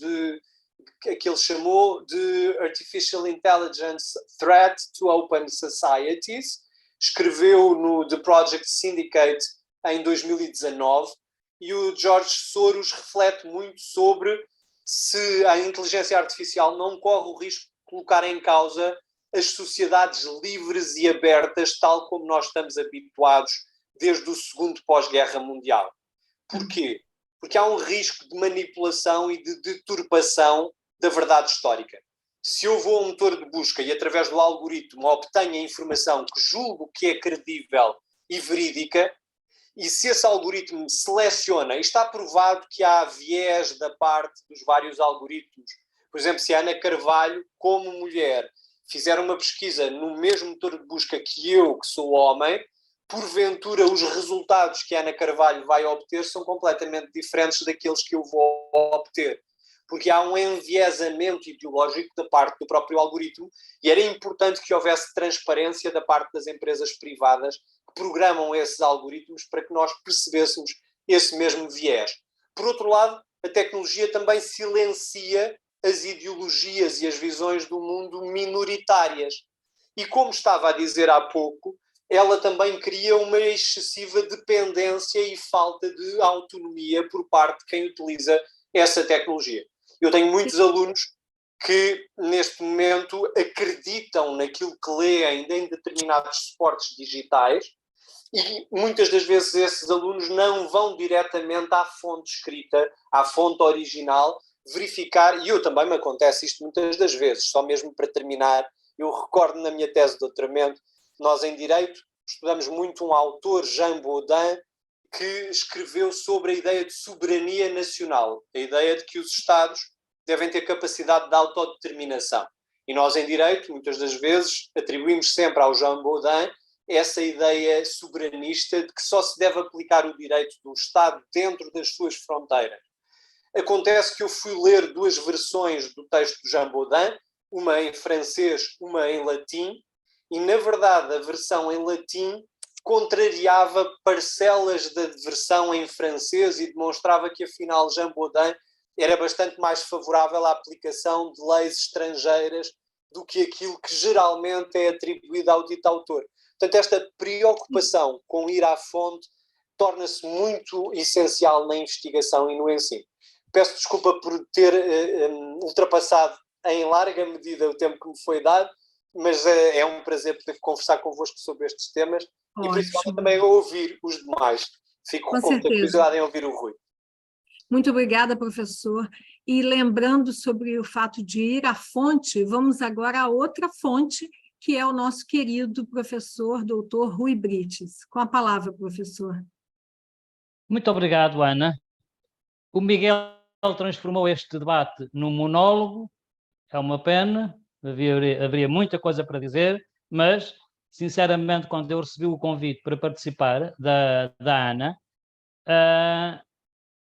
que ele chamou de Artificial Intelligence Threat to Open Societies. Escreveu no The Project Syndicate em 2019 e o George Soros reflete muito sobre se a inteligência artificial não corre o risco de colocar em causa as sociedades livres e abertas, tal como nós estamos habituados desde o segundo pós-guerra mundial. Porquê? Porque há um risco de manipulação e de deturpação da verdade histórica. Se eu vou a um motor de busca e através do algoritmo obtenho a informação que julgo que é credível e verídica, e se esse algoritmo seleciona, e está provado que há viés da parte dos vários algoritmos. Por exemplo, se a Ana Carvalho, como mulher, fizer uma pesquisa no mesmo motor de busca que eu, que sou homem, porventura os resultados que a Ana Carvalho vai obter são completamente diferentes daqueles que eu vou obter. Porque há um enviesamento ideológico da parte do próprio algoritmo e era importante que houvesse transparência da parte das empresas privadas que programam esses algoritmos para que nós percebêssemos esse mesmo viés. Por outro lado, a tecnologia também silencia as ideologias e as visões do mundo minoritárias. E como estava a dizer há pouco, ela também cria uma excessiva dependência e falta de autonomia por parte de quem utiliza essa tecnologia. Eu tenho muitos alunos que, neste momento, acreditam naquilo que leem em determinados suportes digitais e, muitas das vezes, esses alunos não vão diretamente à fonte escrita, à fonte original, verificar, e eu também me acontece isto muitas das vezes, só mesmo para terminar, eu recordo na minha tese de doutoramento, nós em Direito estudamos muito um autor, Jean Baudin, que escreveu sobre a ideia de soberania nacional, a ideia de que os Estados devem ter capacidade de autodeterminação. E nós em Direito, muitas das vezes, atribuímos sempre ao Jean Baudin essa ideia soberanista de que só se deve aplicar o direito do Estado dentro das suas fronteiras. Acontece que eu fui ler duas versões do texto de Jean Baudin, uma em francês, uma em latim, e na verdade a versão em latim contrariava parcelas da versão em francês e demonstrava que afinal Jean Baudin era bastante mais favorável à aplicação de leis estrangeiras do que aquilo que geralmente é atribuído ao dito autor. Portanto, esta preocupação com ir à fonte torna-se muito essencial na investigação e no ensino. Peço desculpa por ter ultrapassado em larga medida o tempo que me foi dado, mas é um prazer poder conversar convosco sobre estes temas. Ótimo. E principalmente também ouvir os demais. Fico com muita curiosidade em ouvir o Rui. Muito obrigada, professor. E lembrando sobre o fato de ir à fonte, vamos agora a outra fonte, que é o nosso querido professor, doutor Rui Brites. Com a palavra, professor. Muito obrigado, Ana. O Miguel transformou este debate num monólogo, é uma pena, haveria muita coisa para dizer, mas, sinceramente, quando eu recebi o convite para participar da Ana,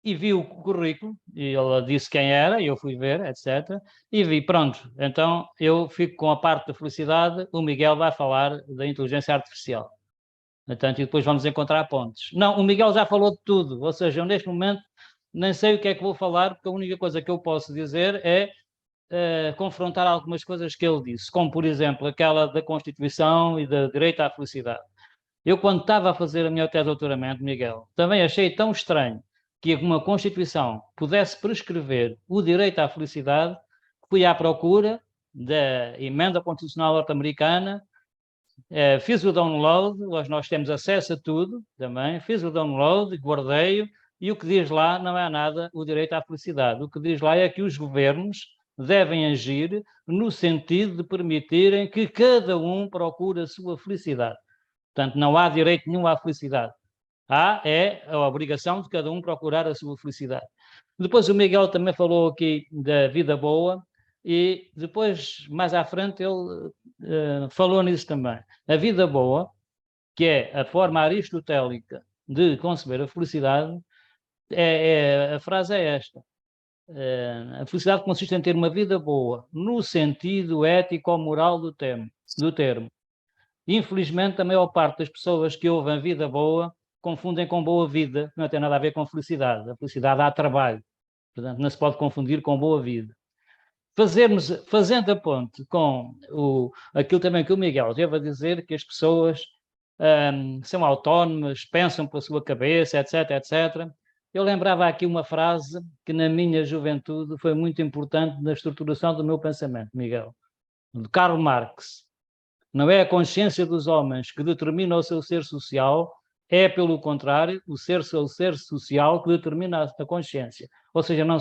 e vi o currículo, e ela disse quem era, e eu fui ver, etc. E vi, pronto, então eu fico com a parte da felicidade, o Miguel vai falar da inteligência artificial. Portanto, e depois vamos encontrar pontes. Não, o Miguel já falou de tudo, ou seja, eu neste momento nem sei o que é que vou falar, porque a única coisa que eu posso dizer é confrontar algumas coisas que ele disse, como, por exemplo, aquela da Constituição e da direito à felicidade. Eu, quando estava a fazer a minha tese de doutoramento, Miguel, também achei tão estranho que uma Constituição pudesse prescrever o direito à felicidade, fui à procura da emenda constitucional norte-americana, fiz o download, hoje nós temos acesso a tudo também, fiz o download, guardei-o, e o que diz lá não é nada o direito à felicidade. O que diz lá é que os governos devem agir no sentido de permitirem que cada um procure a sua felicidade. Portanto, não há direito nenhum à felicidade. É a obrigação de cada um procurar a sua felicidade. Depois o Miguel também falou aqui da vida boa e depois, mais à frente, ele falou nisso também. A vida boa, que é a forma aristotélica de conceber a felicidade, a frase é esta. A felicidade consiste em ter uma vida boa, no sentido ético-moral do termo. Infelizmente, a maior parte das pessoas que ouvem vida boa confundem com boa vida, que não tem nada a ver com felicidade. A felicidade há trabalho, portanto, não se pode confundir com boa vida. Fazendo a ponte com aquilo também que o Miguel teve a dizer, que as pessoas são autónomas, pensam pela sua cabeça, etc, etc. Eu lembrava aqui uma frase que na minha juventude foi muito importante na estruturação do meu pensamento, Miguel, de Karl Marx. Não é a consciência dos homens que determina o seu ser social, é, pelo contrário, o seu ser social que determina a consciência. Ou seja, não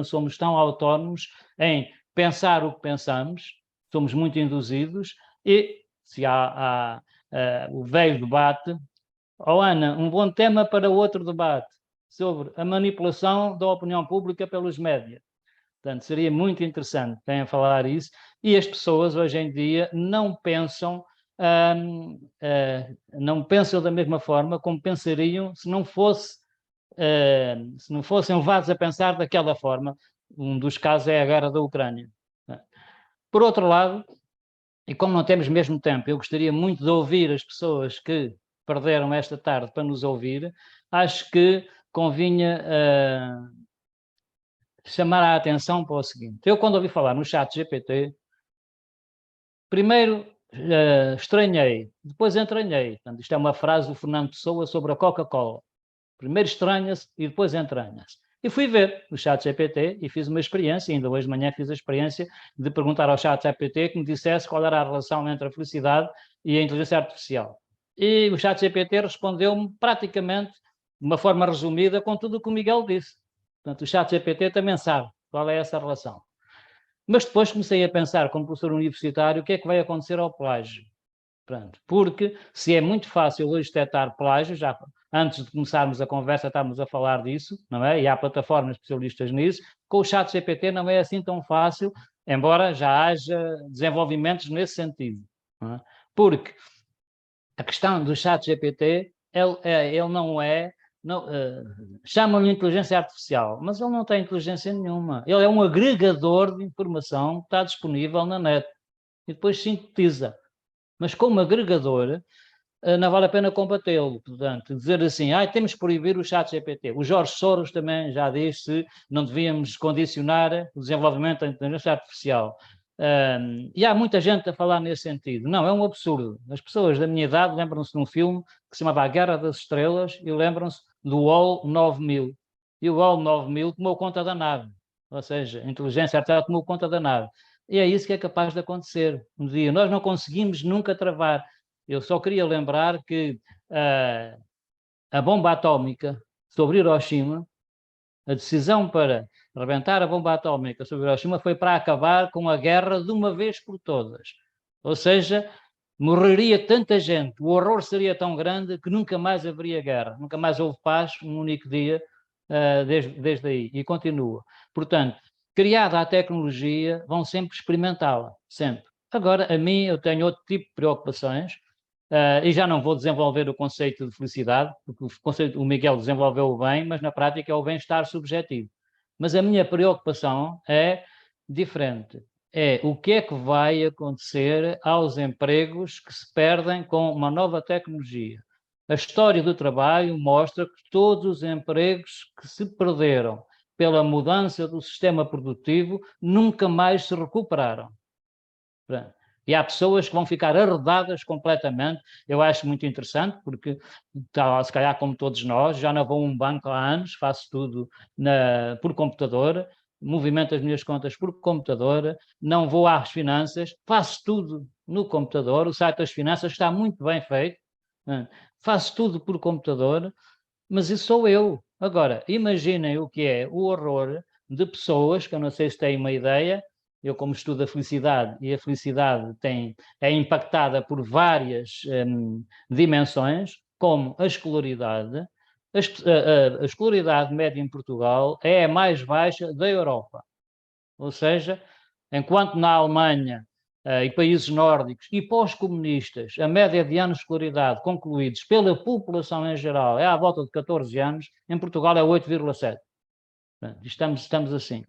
somos tão autónomos em pensar o que pensamos, somos muito induzidos, e se há o velho debate, Ana, um bom tema para outro debate, sobre a manipulação da opinião pública pelos médias. Portanto, seria muito interessante também falar isso. E as pessoas, hoje em dia, não pensam da mesma forma como pensariam se não fossem levados a pensar daquela forma. Um dos casos é a guerra da Ucrânia. Por outro lado, e como não temos mesmo tempo, eu gostaria muito de ouvir as pessoas que perderam esta tarde para nos ouvir. Acho que convinha chamar a atenção para o seguinte. Eu, quando ouvi falar no chat GPT, primeiro estranhei, depois entranhei. Portanto, isto é uma frase do Fernando Pessoa sobre a Coca-Cola. Primeiro estranha-se e depois entranha-se. E fui ver o chat GPT e fiz uma experiência, ainda hoje de manhã fiz a experiência de perguntar ao chat GPT que me dissesse qual era a relação entre a felicidade e a inteligência artificial. E o chat GPT respondeu-me praticamente, de uma forma resumida, com tudo o que o Miguel disse. Portanto, o chat GPT também sabe qual é essa relação. Mas depois comecei a pensar, como professor universitário, o que é que vai acontecer ao plágio. Pronto. Porque se é muito fácil hoje detectar plágio, já antes de começarmos a conversa estávamos a falar disso, não é? E há plataformas especialistas nisso, com o chat GPT não é assim tão fácil, embora já haja desenvolvimentos nesse sentido. Não é? Porque a questão do chat GPT, ele não é... chamam-lhe inteligência artificial, mas ele não tem inteligência nenhuma. Ele é um agregador de informação que está disponível na net e depois sintetiza. Mas como agregador, não vale a pena combatê-lo. Portanto, dizer assim, temos que proibir o chat GPT. O Jorge Soros também já disse que não devíamos condicionar o desenvolvimento da inteligência artificial. E há muita gente a falar nesse sentido. Não, é um absurdo. As pessoas da minha idade lembram-se de um filme que se chamava A Guerra das Estrelas e lembram-se do UOL 9000. E o UOL 9000 tomou conta da nave. Ou seja, a inteligência artificial tomou conta da nave. E é isso que é capaz de acontecer. Um dia, nós não conseguimos nunca travar. Eu só queria lembrar que a bomba atómica sobre Hiroshima, a decisão para rebentar a bomba atómica sobre Hiroshima foi para acabar com a guerra de uma vez por todas. Ou seja, morreria tanta gente, o horror seria tão grande que nunca mais haveria guerra, nunca mais houve paz um único dia desde aí, e continua. Portanto, criada a tecnologia, vão sempre experimentá-la, sempre. Agora, a mim, eu tenho outro tipo de preocupações, E já não vou desenvolver o conceito de felicidade, porque o Miguel desenvolveu bem, mas na prática é o bem-estar subjetivo. Mas a minha preocupação é diferente. É o que é que vai acontecer aos empregos que se perdem com uma nova tecnologia. A história do trabalho mostra que todos os empregos que se perderam pela mudança do sistema produtivo nunca mais se recuperaram. E há pessoas que vão ficar arredadas completamente. Eu acho muito interessante, porque, se calhar como todos nós, já não vou a um banco há anos, faço tudo por computador, movimento as minhas contas por computador, não vou às finanças, faço tudo no computador, o site das finanças está muito bem feito, faço tudo por computador, mas isso sou eu. Agora, imaginem o que é o horror de pessoas, que eu não sei se têm uma ideia. Eu, como estudo a felicidade, e a felicidade é impactada por várias dimensões, como a escolaridade. A escolaridade média em Portugal é a mais baixa da Europa. Ou seja, enquanto na Alemanha e países nórdicos e pós-comunistas, a média de anos de escolaridade concluídos pela população em geral é à volta de 14 anos, em Portugal é 8,7. Estamos assim.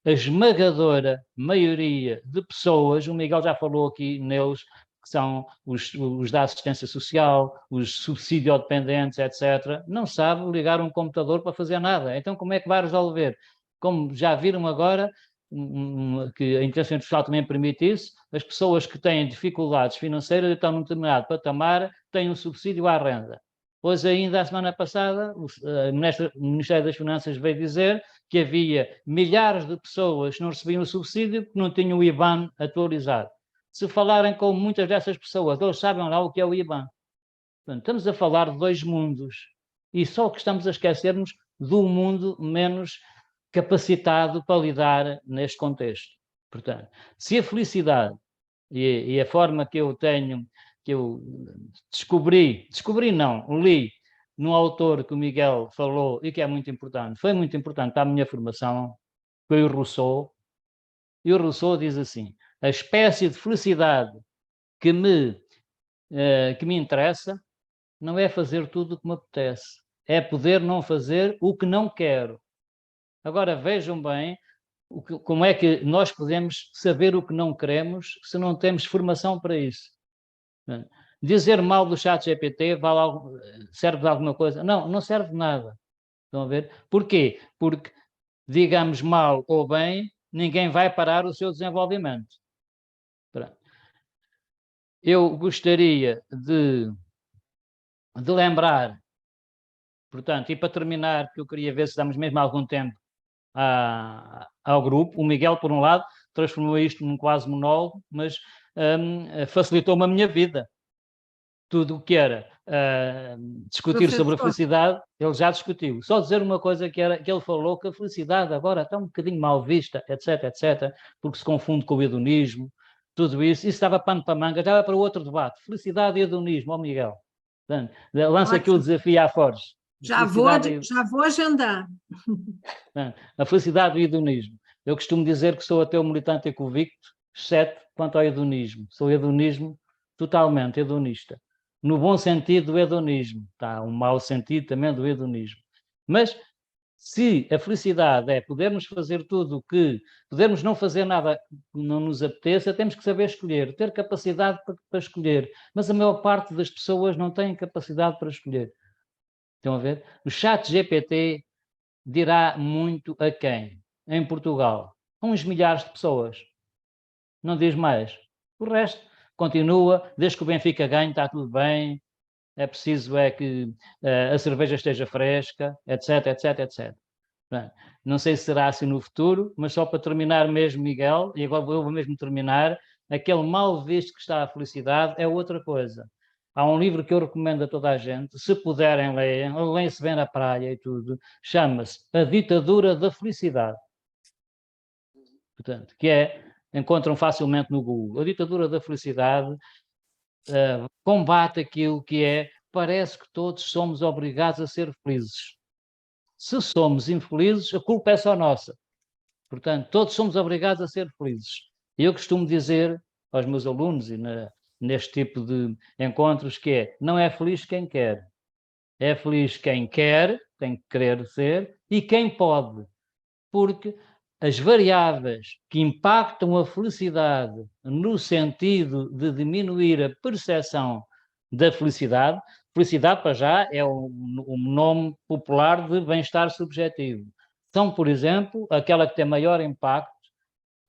A esmagadora maioria de pessoas, o Miguel já falou aqui neles, que são os da assistência social, os subsídio-dependentes, etc., não sabe ligar um computador para fazer nada. Então, como é que vai resolver? Como já viram agora, que a inteligência artificial também permite isso, as pessoas que têm dificuldades financeiras e estão num determinado patamar têm um subsídio à renda. Pois ainda a semana passada, o Ministério das Finanças veio dizer que havia milhares de pessoas que não recebiam o subsídio porque não tinham o IBAN atualizado. Se falarem com muitas dessas pessoas, eles sabem lá o que é o IBAN. Portanto, estamos a falar de dois mundos e só que estamos a esquecer-nos do mundo menos capacitado para lidar neste contexto. Portanto, se a felicidade e a forma que eu tenho, que eu descobri não, li num autor que o Miguel falou e que é muito importante, foi muito importante para a minha formação, foi o Rousseau, e o Rousseau diz assim: a espécie de felicidade que me interessa não é fazer tudo o que me apetece, é poder não fazer o que não quero. Agora vejam bem como é que nós podemos saber o que não queremos se não temos formação para isso. Dizer mal do ChatGPT serve de alguma coisa? Não, não serve de nada. Estão a ver? Porquê? Porque, digamos mal ou bem, ninguém vai parar o seu desenvolvimento. Pronto. Eu gostaria de lembrar, portanto, e para terminar, que eu queria ver se damos mesmo algum tempo ao grupo. O Miguel, por um lado, transformou isto num quase monólogo, mas facilitou-me a minha vida. Tudo o que era discutir sobre a felicidade, ele já discutiu. Só dizer uma coisa que ele falou, que a felicidade agora está um bocadinho mal vista, etc, etc, porque se confunde com o hedonismo, tudo isso. Isso estava pano para manga, estava para outro debate. Felicidade e hedonismo, ó Miguel. Portanto, lança aqui o desafio à Forge. Já vou agendar. A felicidade e o hedonismo. Eu costumo dizer que sou ateu militante e convicto, exceto quanto ao hedonismo. Sou hedonismo totalmente hedonista. No bom sentido do hedonismo. Está um mau sentido também do hedonismo. Mas se a felicidade é podermos fazer tudo o que... Podermos não fazer nada que não nos apeteça, temos que saber escolher, ter capacidade para escolher. Mas a maior parte das pessoas não tem capacidade para escolher. Estão a ver? O ChatGPT dirá muito a quem? Em Portugal. Uns milhares de pessoas. Não diz mais. O resto continua, desde que o Benfica ganhe, está tudo bem, é preciso que a cerveja esteja fresca, etc, etc, etc. Bem, não sei se será assim no futuro, mas só para terminar mesmo, Miguel, e agora eu vou mesmo terminar, aquele mal visto que está a felicidade é outra coisa. Há um livro que eu recomendo a toda a gente, se puderem leem-se bem na praia e tudo, chama-se A Ditadura da Felicidade. Portanto, encontram facilmente no Google. A Ditadura da Felicidade combate aquilo que parece que todos somos obrigados a ser felizes. Se somos infelizes, a culpa é só nossa. Portanto, todos somos obrigados a ser felizes. Eu costumo dizer aos meus alunos e neste tipo de encontros, que é, não é feliz quem quer. É feliz quem quer, tem que querer ser, e quem pode. Porque as variáveis que impactam a felicidade no sentido de diminuir a percepção da felicidade, felicidade para já é um nome popular de bem-estar subjetivo. São, por exemplo, aquela que tem maior impacto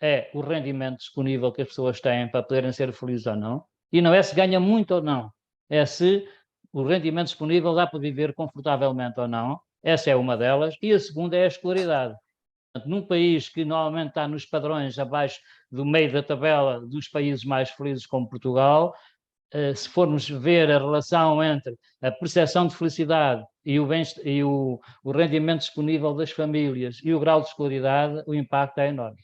é o rendimento disponível que as pessoas têm para poderem ser felizes ou não, e não é se ganha muito ou não, é se o rendimento disponível dá para viver confortavelmente ou não, essa é uma delas, e a segunda é a escolaridade. Num país que normalmente está nos padrões abaixo do meio da tabela dos países mais felizes como Portugal, se formos ver a relação entre a percepção de felicidade e o rendimento disponível das famílias e o grau de escolaridade, o impacto é enorme.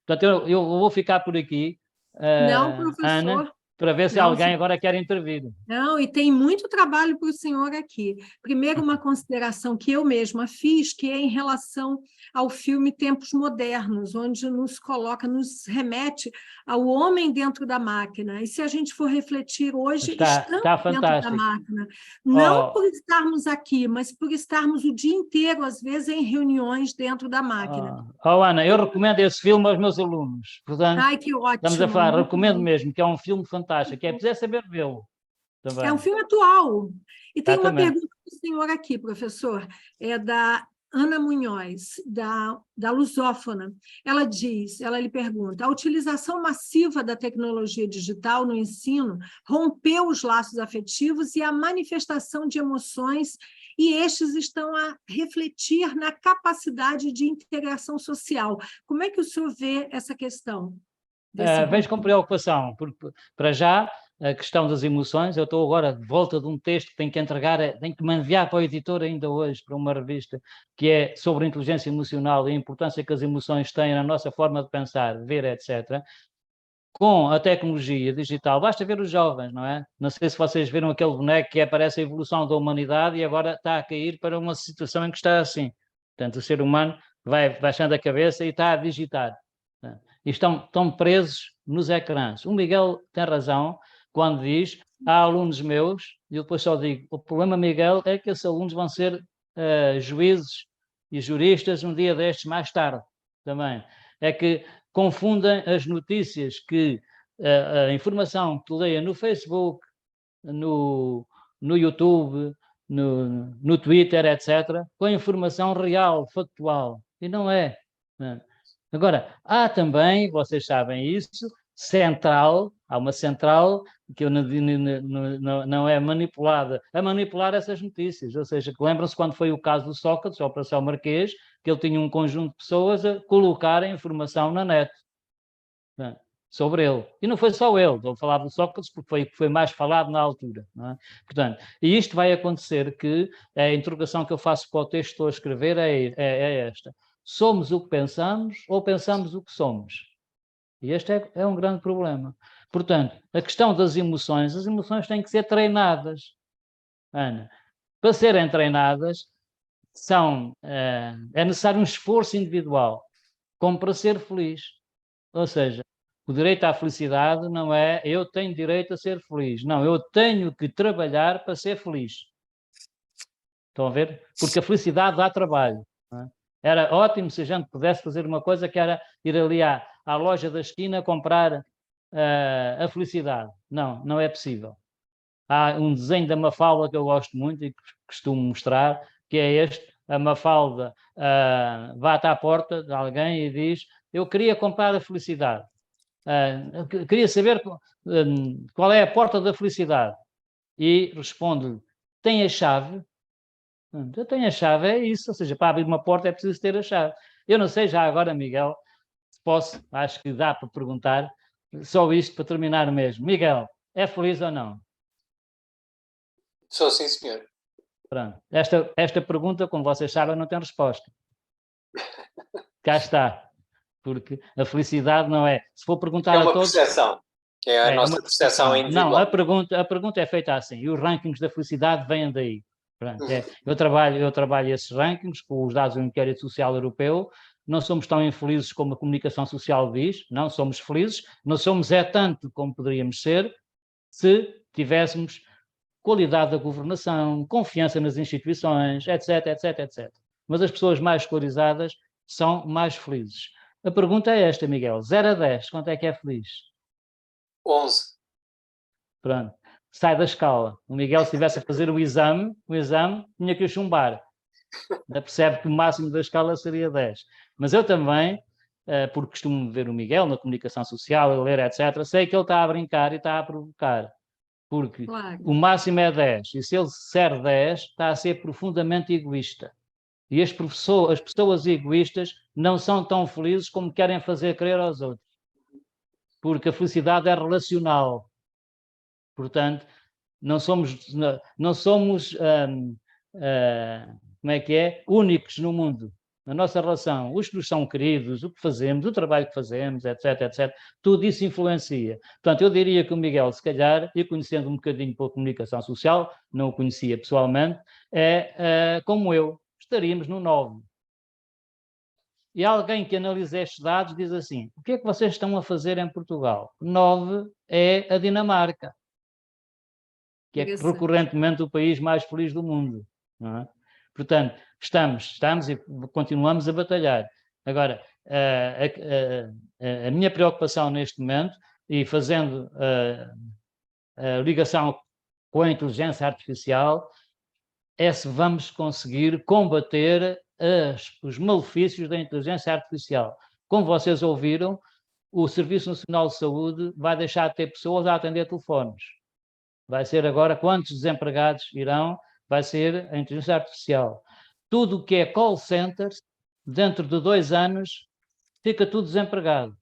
Portanto, eu vou ficar por aqui, Não, Ana, professor. para ver se Não, alguém agora quer intervir. não, e tem muito trabalho para o senhor aqui. Primeiro, uma consideração que eu mesma fiz, que é em relação ao filme Tempos Modernos, onde nos coloca, nos remete ao homem dentro da máquina. E se a gente for refletir hoje, Está estamos dentro da fantástico. máquina. Não por estarmos aqui, mas por estarmos o dia inteiro, às vezes, em reuniões dentro da máquina. Ana, eu recomendo esse filme aos meus alunos. Portanto, Ai, que ótimo! estamos a falar, Muito recomendo bom. mesmo, que é um filme fantástico, é preciso saber vê-lo É também. um filme atual. E tem uma Exatamente. pergunta para o senhor aqui, professor, é da Ana Munhoz, da Lusófona. Ela lhe pergunta: a utilização massiva da tecnologia digital no ensino rompeu os laços afetivos e a manifestação de emoções, e estes estão a refletir na capacidade de integração social. Como é que o senhor vê essa questão? Vejo com preocupação, porque para já a questão das emoções, eu estou agora de volta de um texto que tenho que entregar, tenho que me enviar para o editor ainda hoje, para uma revista, que é sobre a inteligência emocional e a importância que as emoções têm na nossa forma de pensar, ver, etc. Com a tecnologia digital, basta ver os jovens, não é? Não sei se vocês viram aquele boneco que parece a evolução da humanidade e agora está a cair para uma situação em que está assim. Portanto, o ser humano vai baixando a cabeça e está a digitar. E estão presos nos ecrãs. O Miguel tem razão quando diz, há alunos meus, e eu depois só digo, o problema, Miguel, é que esses alunos vão ser juízes e juristas um dia destes mais tarde também. É que confundem as notícias que a informação que leia no Facebook, no YouTube, no Twitter, etc., com a informação real, factual. E não é. Né? Agora, há também, vocês sabem isso, há uma central que não é manipulada, a manipular essas notícias. Ou seja, que lembram-se quando foi o caso do Sócrates, a Operação Marquês, que ele tinha um conjunto de pessoas a colocar a informação na net, né, sobre ele. E não foi só ele, estou a falar do Sócrates porque foi mais falado na altura. Não é? Portanto, e isto vai acontecer que a interrogação que eu faço para o texto que estou a escrever é esta. Somos o que pensamos ou pensamos o que somos? E este é um grande problema. Portanto, a questão das emoções, as emoções têm que ser treinadas, Ana. Para serem treinadas, é necessário um esforço individual, como para ser feliz. Ou seja, o direito à felicidade não é eu tenho direito a ser feliz. Não, eu tenho que trabalhar para ser feliz. Estão a ver? Porque a felicidade dá trabalho. Não é? Era ótimo se a gente pudesse fazer uma coisa que era ir ali à loja da esquina comprar a felicidade. Não, não é possível. Há um desenho da Mafalda que eu gosto muito e que costumo mostrar, que é este. A Mafalda bate à porta de alguém e diz: eu queria comprar a felicidade. Queria saber qual é a porta da felicidade. E responde: tem a chave? Eu tenho a chave, é isso. Ou seja, para abrir uma porta é preciso ter a chave. Eu não sei já agora, Miguel, se posso, acho que dá para perguntar, só isto para terminar mesmo. Miguel, é feliz ou não? Sou sim, senhor. Pronto. Esta pergunta, como vocês sabem, não tem resposta. Cá está. Porque a felicidade não é... Se for perguntar É uma a todos... percepção. É a nossa percepção individual. Não, a pergunta é feita assim. E os rankings da felicidade vêm daí. Pronto, eu trabalho esses rankings com os dados do Inquérito Social Europeu. Não somos tão infelizes como a comunicação social diz. Não somos felizes. Não somos tanto como poderíamos ser. se tivéssemos qualidade da governação, confiança nas instituições, etc, etc, etc. Mas as pessoas mais escolarizadas são mais felizes. A pergunta é esta, Miguel. 0 a 10, quanto é que é feliz? 11. Pronto. Sai da escala. O Miguel, se estivesse a fazer o exame tinha que o chumbar. Ainda percebe que o máximo da escala seria 10. Mas eu também, porque costumo ver o Miguel na comunicação social, a ler, etc., sei que ele está a brincar e está a provocar. Porque o máximo é 10. E se ele disser 10, está a ser profundamente egoísta. E as pessoas egoístas não são tão felizes como querem fazer crer aos outros. Porque a felicidade é relacional. Portanto, não somos como é que é? Únicos no mundo. Na nossa relação, os que nos são queridos, o que fazemos, o trabalho que fazemos, etc, etc, tudo isso influencia. Portanto, eu diria que o Miguel, se calhar, e conhecendo um bocadinho pela comunicação social, não o conhecia pessoalmente, como eu, estaríamos no 9. E alguém que analisa estes dados diz assim, o que é que vocês estão a fazer em Portugal? 9 é a Dinamarca, que é recorrentemente o país mais feliz do mundo, não é? Portanto, estamos e continuamos a batalhar. Agora, a minha preocupação neste momento, e fazendo a ligação com a inteligência artificial, é se vamos conseguir combater os malefícios da inteligência artificial. Como vocês ouviram, o Serviço Nacional de Saúde vai deixar de ter pessoas a atender telefones. Vai ser agora, quantos desempregados irão? Vai ser a inteligência artificial. Tudo o que é call centers, dentro de 2 anos, fica tudo desempregado.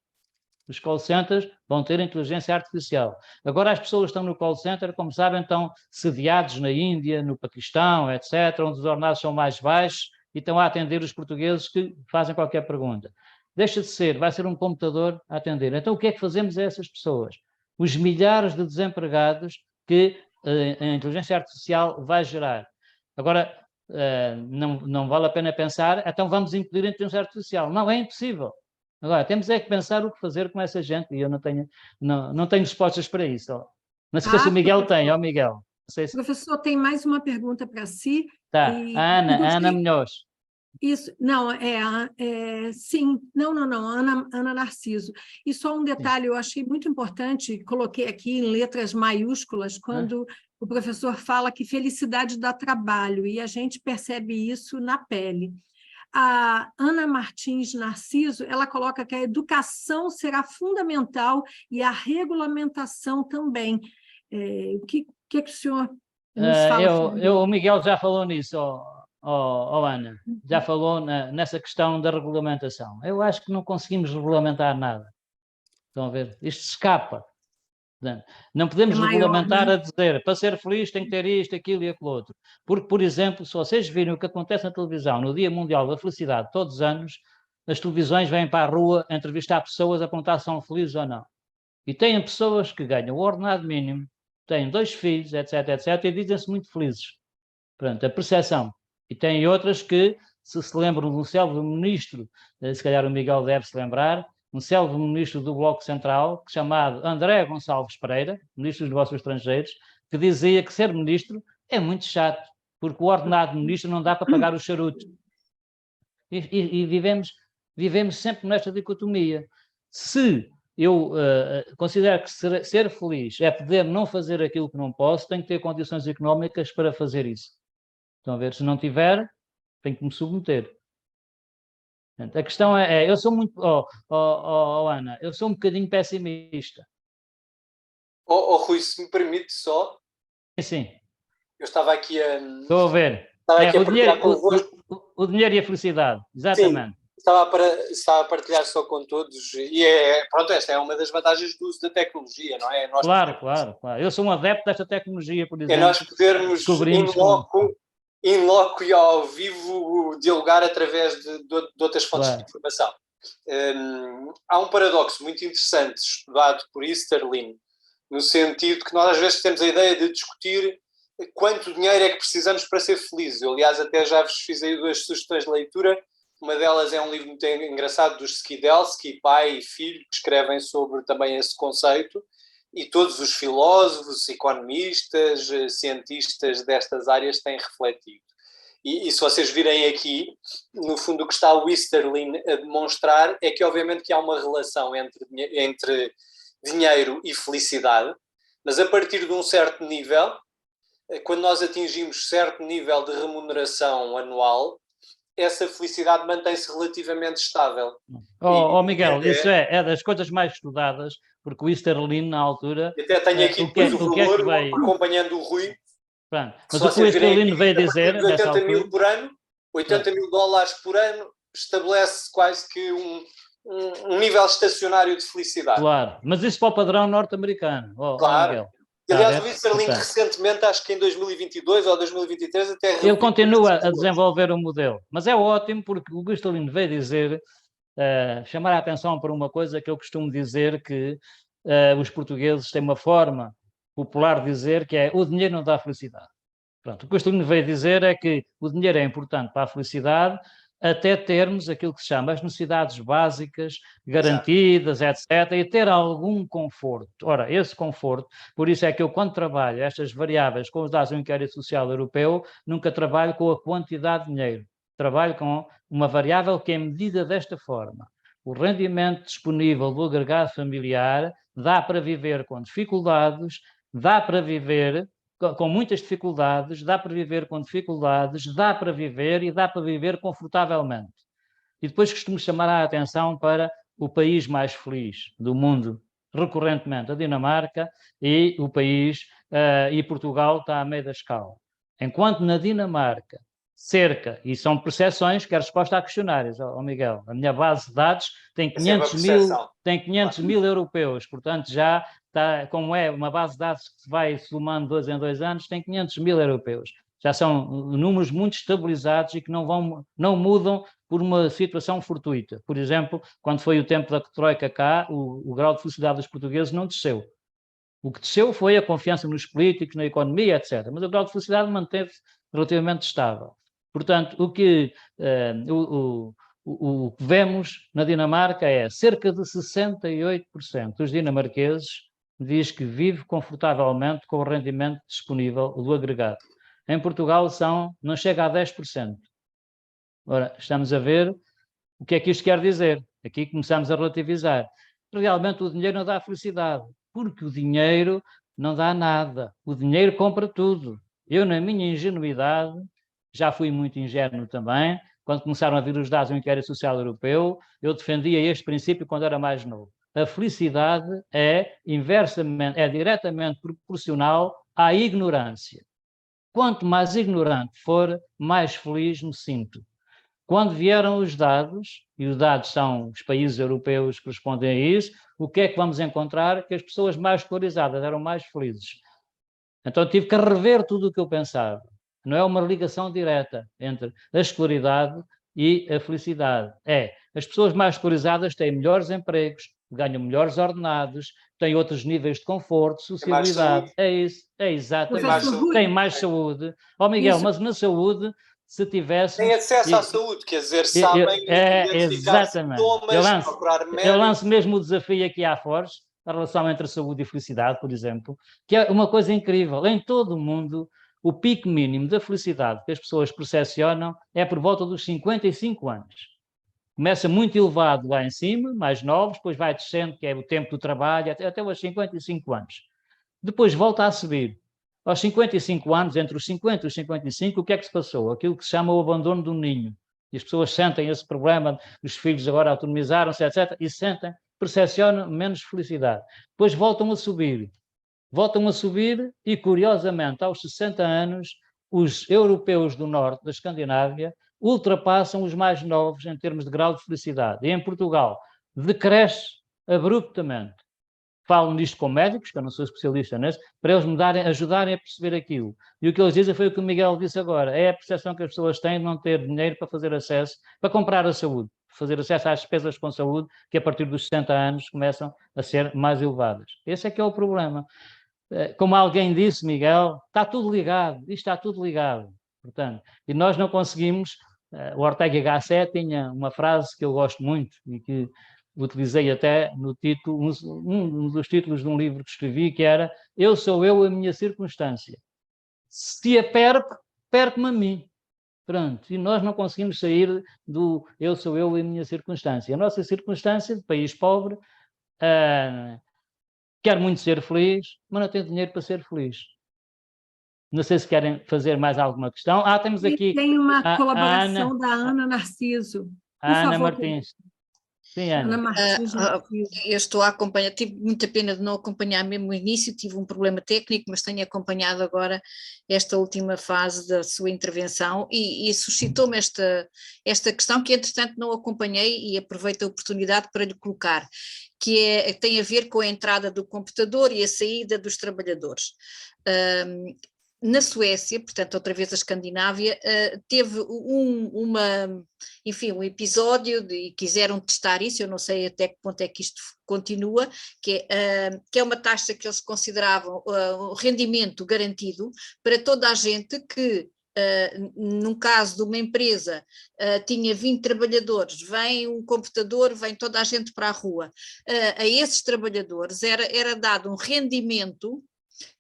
Os call centers vão ter inteligência artificial. Agora as pessoas que estão no call center, como sabem, estão sediados na Índia, no Paquistão, etc., onde os ordenados são mais baixos e estão a atender os portugueses que fazem qualquer pergunta. Deixa de ser, vai ser um computador a atender. Então o que é que fazemos a essas pessoas? Os milhares de desempregados que a inteligência artificial vai gerar. Agora, não vale a pena pensar, então vamos impedir a inteligência artificial. Não, é impossível. Agora, temos é que pensar o que fazer com essa gente, e eu não tenho respostas para isso. Ó. Não sei se o Miguel tem, ó Miguel. Não sei se... Professor, tem mais uma pergunta para si. Tá, a Ana Munhoz. Isso, não, sim, não, Ana Narciso. E só um detalhe, eu achei muito importante, coloquei aqui em letras maiúsculas, quando o professor fala que felicidade dá trabalho, e a gente percebe isso na pele. A Ana Martins Narciso, ela coloca que a educação será fundamental e a regulamentação também. O que o senhor nos fala? O Miguel já falou nisso, Ana, já falou nessa questão da regulamentação. Eu acho que não conseguimos regulamentar nada. Estão a ver? Isto escapa. Não podemos regulamentar, né? A dizer, para ser feliz tem que ter isto, aquilo e aquilo outro. Porque, por exemplo, se vocês virem o que acontece na televisão no Dia Mundial da Felicidade, todos os anos, as televisões vêm para a rua entrevistar pessoas a perguntar se são felizes ou não. E têm pessoas que ganham o ordenado mínimo, têm 2 filhos, etc, etc, e dizem-se muito felizes. Pronto, a percepção. E tem outras que, se lembram de um célebre ministro, se calhar o Miguel deve se lembrar, um célebre ministro do Bloco Central, chamado André Gonçalves Pereira, ministro dos Negócios Estrangeiros, que dizia que ser ministro é muito chato, porque o ordenado de ministro não dá para pagar o charuto. E vivemos sempre nesta dicotomia. Se eu considero que ser feliz é poder não fazer aquilo que não posso, tenho que ter condições económicas para fazer isso. Estão a ver? Se não tiver, tenho que me submeter. A questão eu sou muito... Ana, eu sou um bocadinho pessimista. Rui, se me permite só... Sim. Eu estava aqui a... Estou a ver. O dinheiro e a felicidade, exatamente. Sim, estava a partilhar só com todos. E pronto, esta é uma das vantagens do uso da tecnologia, não é? Claro. Eu sou um adepto desta tecnologia, por exemplo. É nós podermos, in loco e ao vivo, dialogar através de outras fontes de informação. Há um paradoxo muito interessante estudado por Easterlin, no sentido que nós às vezes temos a ideia de discutir quanto dinheiro é que precisamos para ser felizes. Eu, aliás, até já vos fiz aí 2 sugestões de leitura. Uma delas é um livro muito engraçado dos Skidelsky, pai e filho, que escrevem sobre também esse conceito. e todos os filósofos, economistas, cientistas destas áreas têm refletido. E se vocês virem aqui, no fundo o que está o Easterlin a demonstrar é que obviamente que há uma relação entre dinheiro e felicidade, mas a partir de um certo nível, quando nós atingimos certo nível de remuneração anual, essa felicidade mantém-se relativamente estável. Miguel, isso é das coisas mais estudadas, porque o Easterlin, na altura... Até tenho aqui depois o valor, acompanhando o Rui. Pronto. Mas o que o Easterlin veio dizer... De 80 mil por ano, 80 mil dólares por ano, estabelece quase que um nível estacionário de felicidade. Claro, mas isso para o padrão norte-americano. Claro. Miguel. Aliás, o Easterlin recentemente, acho que em 2022 ou 2023, até... Ele continua a desenvolver o modelo. Mas é ótimo porque o Easterlin veio dizer, chamar a atenção para uma coisa que eu costumo dizer que os portugueses têm uma forma popular de dizer que é o dinheiro não dá felicidade. Pronto, o que o Easterlin veio dizer é que o dinheiro é importante para a felicidade até termos aquilo que se chama as necessidades básicas garantidas, etc., e ter algum conforto. Ora, esse conforto, por isso é que eu, quando trabalho estas variáveis com os dados do Inquérito Social Europeu, nunca trabalho com a quantidade de dinheiro. Trabalho com uma variável que é medida desta forma. O rendimento disponível do agregado familiar dá para viver com dificuldades, dá para viver com muitas dificuldades, dá para viver com dificuldades, dá para viver e dá para viver confortavelmente. E depois costumo chamar a atenção para o país mais feliz do mundo, recorrentemente, a Dinamarca, e o país, e Portugal está a meio da escala. Enquanto na Dinamarca, e são percepções que é a resposta a questionários, Miguel, a minha base de dados tem 500 mil europeus, portanto já está, como é uma base de dados que se vai somando 2 em 2 anos, tem 500 mil europeus. Já são números muito estabilizados e que não mudam por uma situação fortuita. Por exemplo, quando foi o tempo da Troika cá, o grau de felicidade dos portugueses não desceu. O que desceu foi a confiança nos políticos, na economia, etc. Mas o grau de felicidade manteve-se relativamente estável. Portanto, o que vemos na Dinamarca é cerca de 68% dos dinamarqueses diz que vive confortavelmente com o rendimento disponível do agregado. Em Portugal não chega a 10%. Ora, estamos a ver o que é que isto quer dizer. Aqui começamos a relativizar. Realmente o dinheiro não dá felicidade, porque o dinheiro não dá nada. O dinheiro compra tudo. Eu, na minha ingenuidade, já fui muito ingênuo também, quando começaram a vir os dados do Inquérito Social Europeu, eu defendia este princípio quando era mais novo. A felicidade é diretamente proporcional à ignorância. Quanto mais ignorante for, mais feliz me sinto. Quando vieram os dados, e os dados são os países europeus que respondem a isso, o que é que vamos encontrar? Que as pessoas mais escolarizadas eram mais felizes. Então tive que rever tudo o que eu pensava. Não é uma ligação direta entre a escolaridade e a felicidade. As pessoas mais escolarizadas têm melhores empregos, ganham melhores ordenados, têm outros níveis de conforto, sociabilidade. É isso, é exatamente. Tem mais saúde. Miguel, mas na saúde, se tivesse... Tem acesso à saúde, quer dizer, sabem identificar sintomas, procurar médicos. Eu lanço mesmo o desafio aqui à Forge, a relação entre a saúde e a felicidade, por exemplo, que é uma coisa incrível. Em todo o mundo, o pico mínimo da felicidade que as pessoas percepcionam é por volta dos 55 anos. Começa muito elevado lá em cima, mais novos, depois vai descendo, que é o tempo do trabalho, até os 55 anos. Depois volta a subir. Aos 55 anos, entre os 50 e os 55, o que é que se passou? Aquilo que se chama o abandono do ninho. E as pessoas sentem esse problema, os filhos agora autonomizaram-se, etc., e percepcionam menos felicidade. Depois voltam a subir e, curiosamente, aos 60 anos, os europeus do norte, da Escandinávia, ultrapassam os mais novos em termos de grau de felicidade. E em Portugal, decresce abruptamente. Falo nisto com médicos, que eu não sou especialista nisso, para eles ajudarem a perceber aquilo. E o que eles dizem foi o que o Miguel disse agora, é a percepção que as pessoas têm de não ter dinheiro para fazer acesso, para comprar a saúde, fazer acesso às despesas com saúde, que a partir dos 60 anos começam a ser mais elevadas. Esse é que é o problema. Como alguém disse, Miguel, está tudo ligado, isto está tudo ligado. Portanto, e nós não conseguimos... O Ortega y Gasset tinha uma frase que eu gosto muito e que utilizei até no título, um dos títulos de um livro que escrevi, que era Eu sou eu, a minha circunstância. Se a perco, perco-me a mim. Pronto, e nós não conseguimos sair do eu sou eu e a minha circunstância. A nossa circunstância de país pobre, quer muito ser feliz, mas não tem dinheiro para ser feliz. Não sei se querem fazer mais alguma questão. Temos aqui... Tem uma a colaboração Ana, da Ana Narciso. Por a Ana favor, Martins. Sim, Ana. Ana Martins Narciso. Eu estou a acompanhar, tive muita pena de não acompanhar mesmo o início, tive um problema técnico, mas tenho acompanhado agora esta última fase da sua intervenção e suscitou-me esta questão que entretanto não acompanhei e aproveito a oportunidade para lhe colocar, que tem a ver com a entrada do computador e a saída dos trabalhadores. Na Suécia, portanto, outra vez a Escandinávia, teve um episódio e quiseram testar isso, eu não sei até que ponto é que isto continua, que é uma taxa que eles consideravam rendimento garantido para toda a gente que, num caso de uma empresa, tinha 20 trabalhadores, vem um computador, vem toda a gente para a rua, a esses trabalhadores era dado um rendimento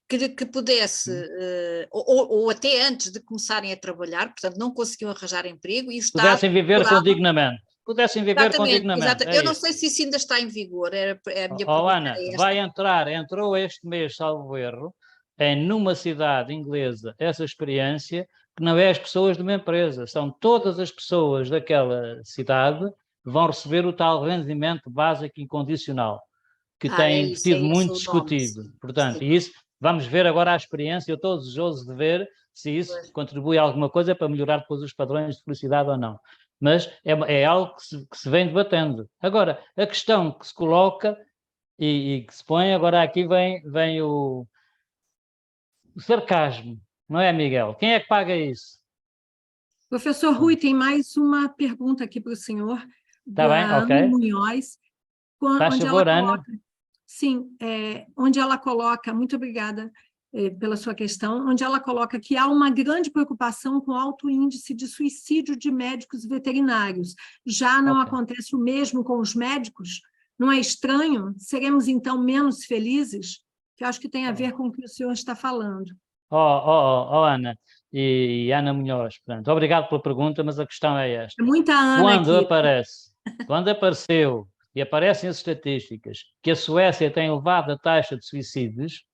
que pudesse, ou até antes de começarem a trabalhar, portanto não conseguiam arranjar emprego e o Estado... Pudessem viver condignamente. Pudessem viver condignamente. Exatamente. Eu não sei se isso ainda está em vigor, é a minha pergunta. Ana, entrou este mês, salvo erro, numa cidade inglesa, essa experiência, que não é as pessoas de uma empresa, são todas as pessoas daquela cidade que vão receber o tal rendimento básico incondicional, que tem sido muito discutido. Portanto, isso... Vamos ver agora a experiência, eu estou desejoso de ver se isso contribui a alguma coisa para melhorar depois os padrões de felicidade ou não. Mas é algo que se vem debatendo. Agora, a questão que se coloca e que se põe, agora aqui vem o sarcasmo, não é, Miguel? Quem é que paga isso? Professor Rui, tem mais uma pergunta aqui para o senhor, Está bem? Ok. Ana Munhoz, Faz favor, Ana. Sim, onde ela coloca, muito obrigada pela sua questão, onde ela coloca que há uma grande preocupação com o alto índice de suicídio de médicos veterinários. Já não acontece o mesmo com os médicos? Não é estranho? Seremos, então, menos felizes? Que eu acho que tem a ver com o que o senhor está falando. Ana e Ana Munhoz, portanto, obrigado pela pergunta, mas a questão é esta. Muita Ana Quando apareceu e aparecem as estatísticas que a Suécia tem elevada taxa de suicídios,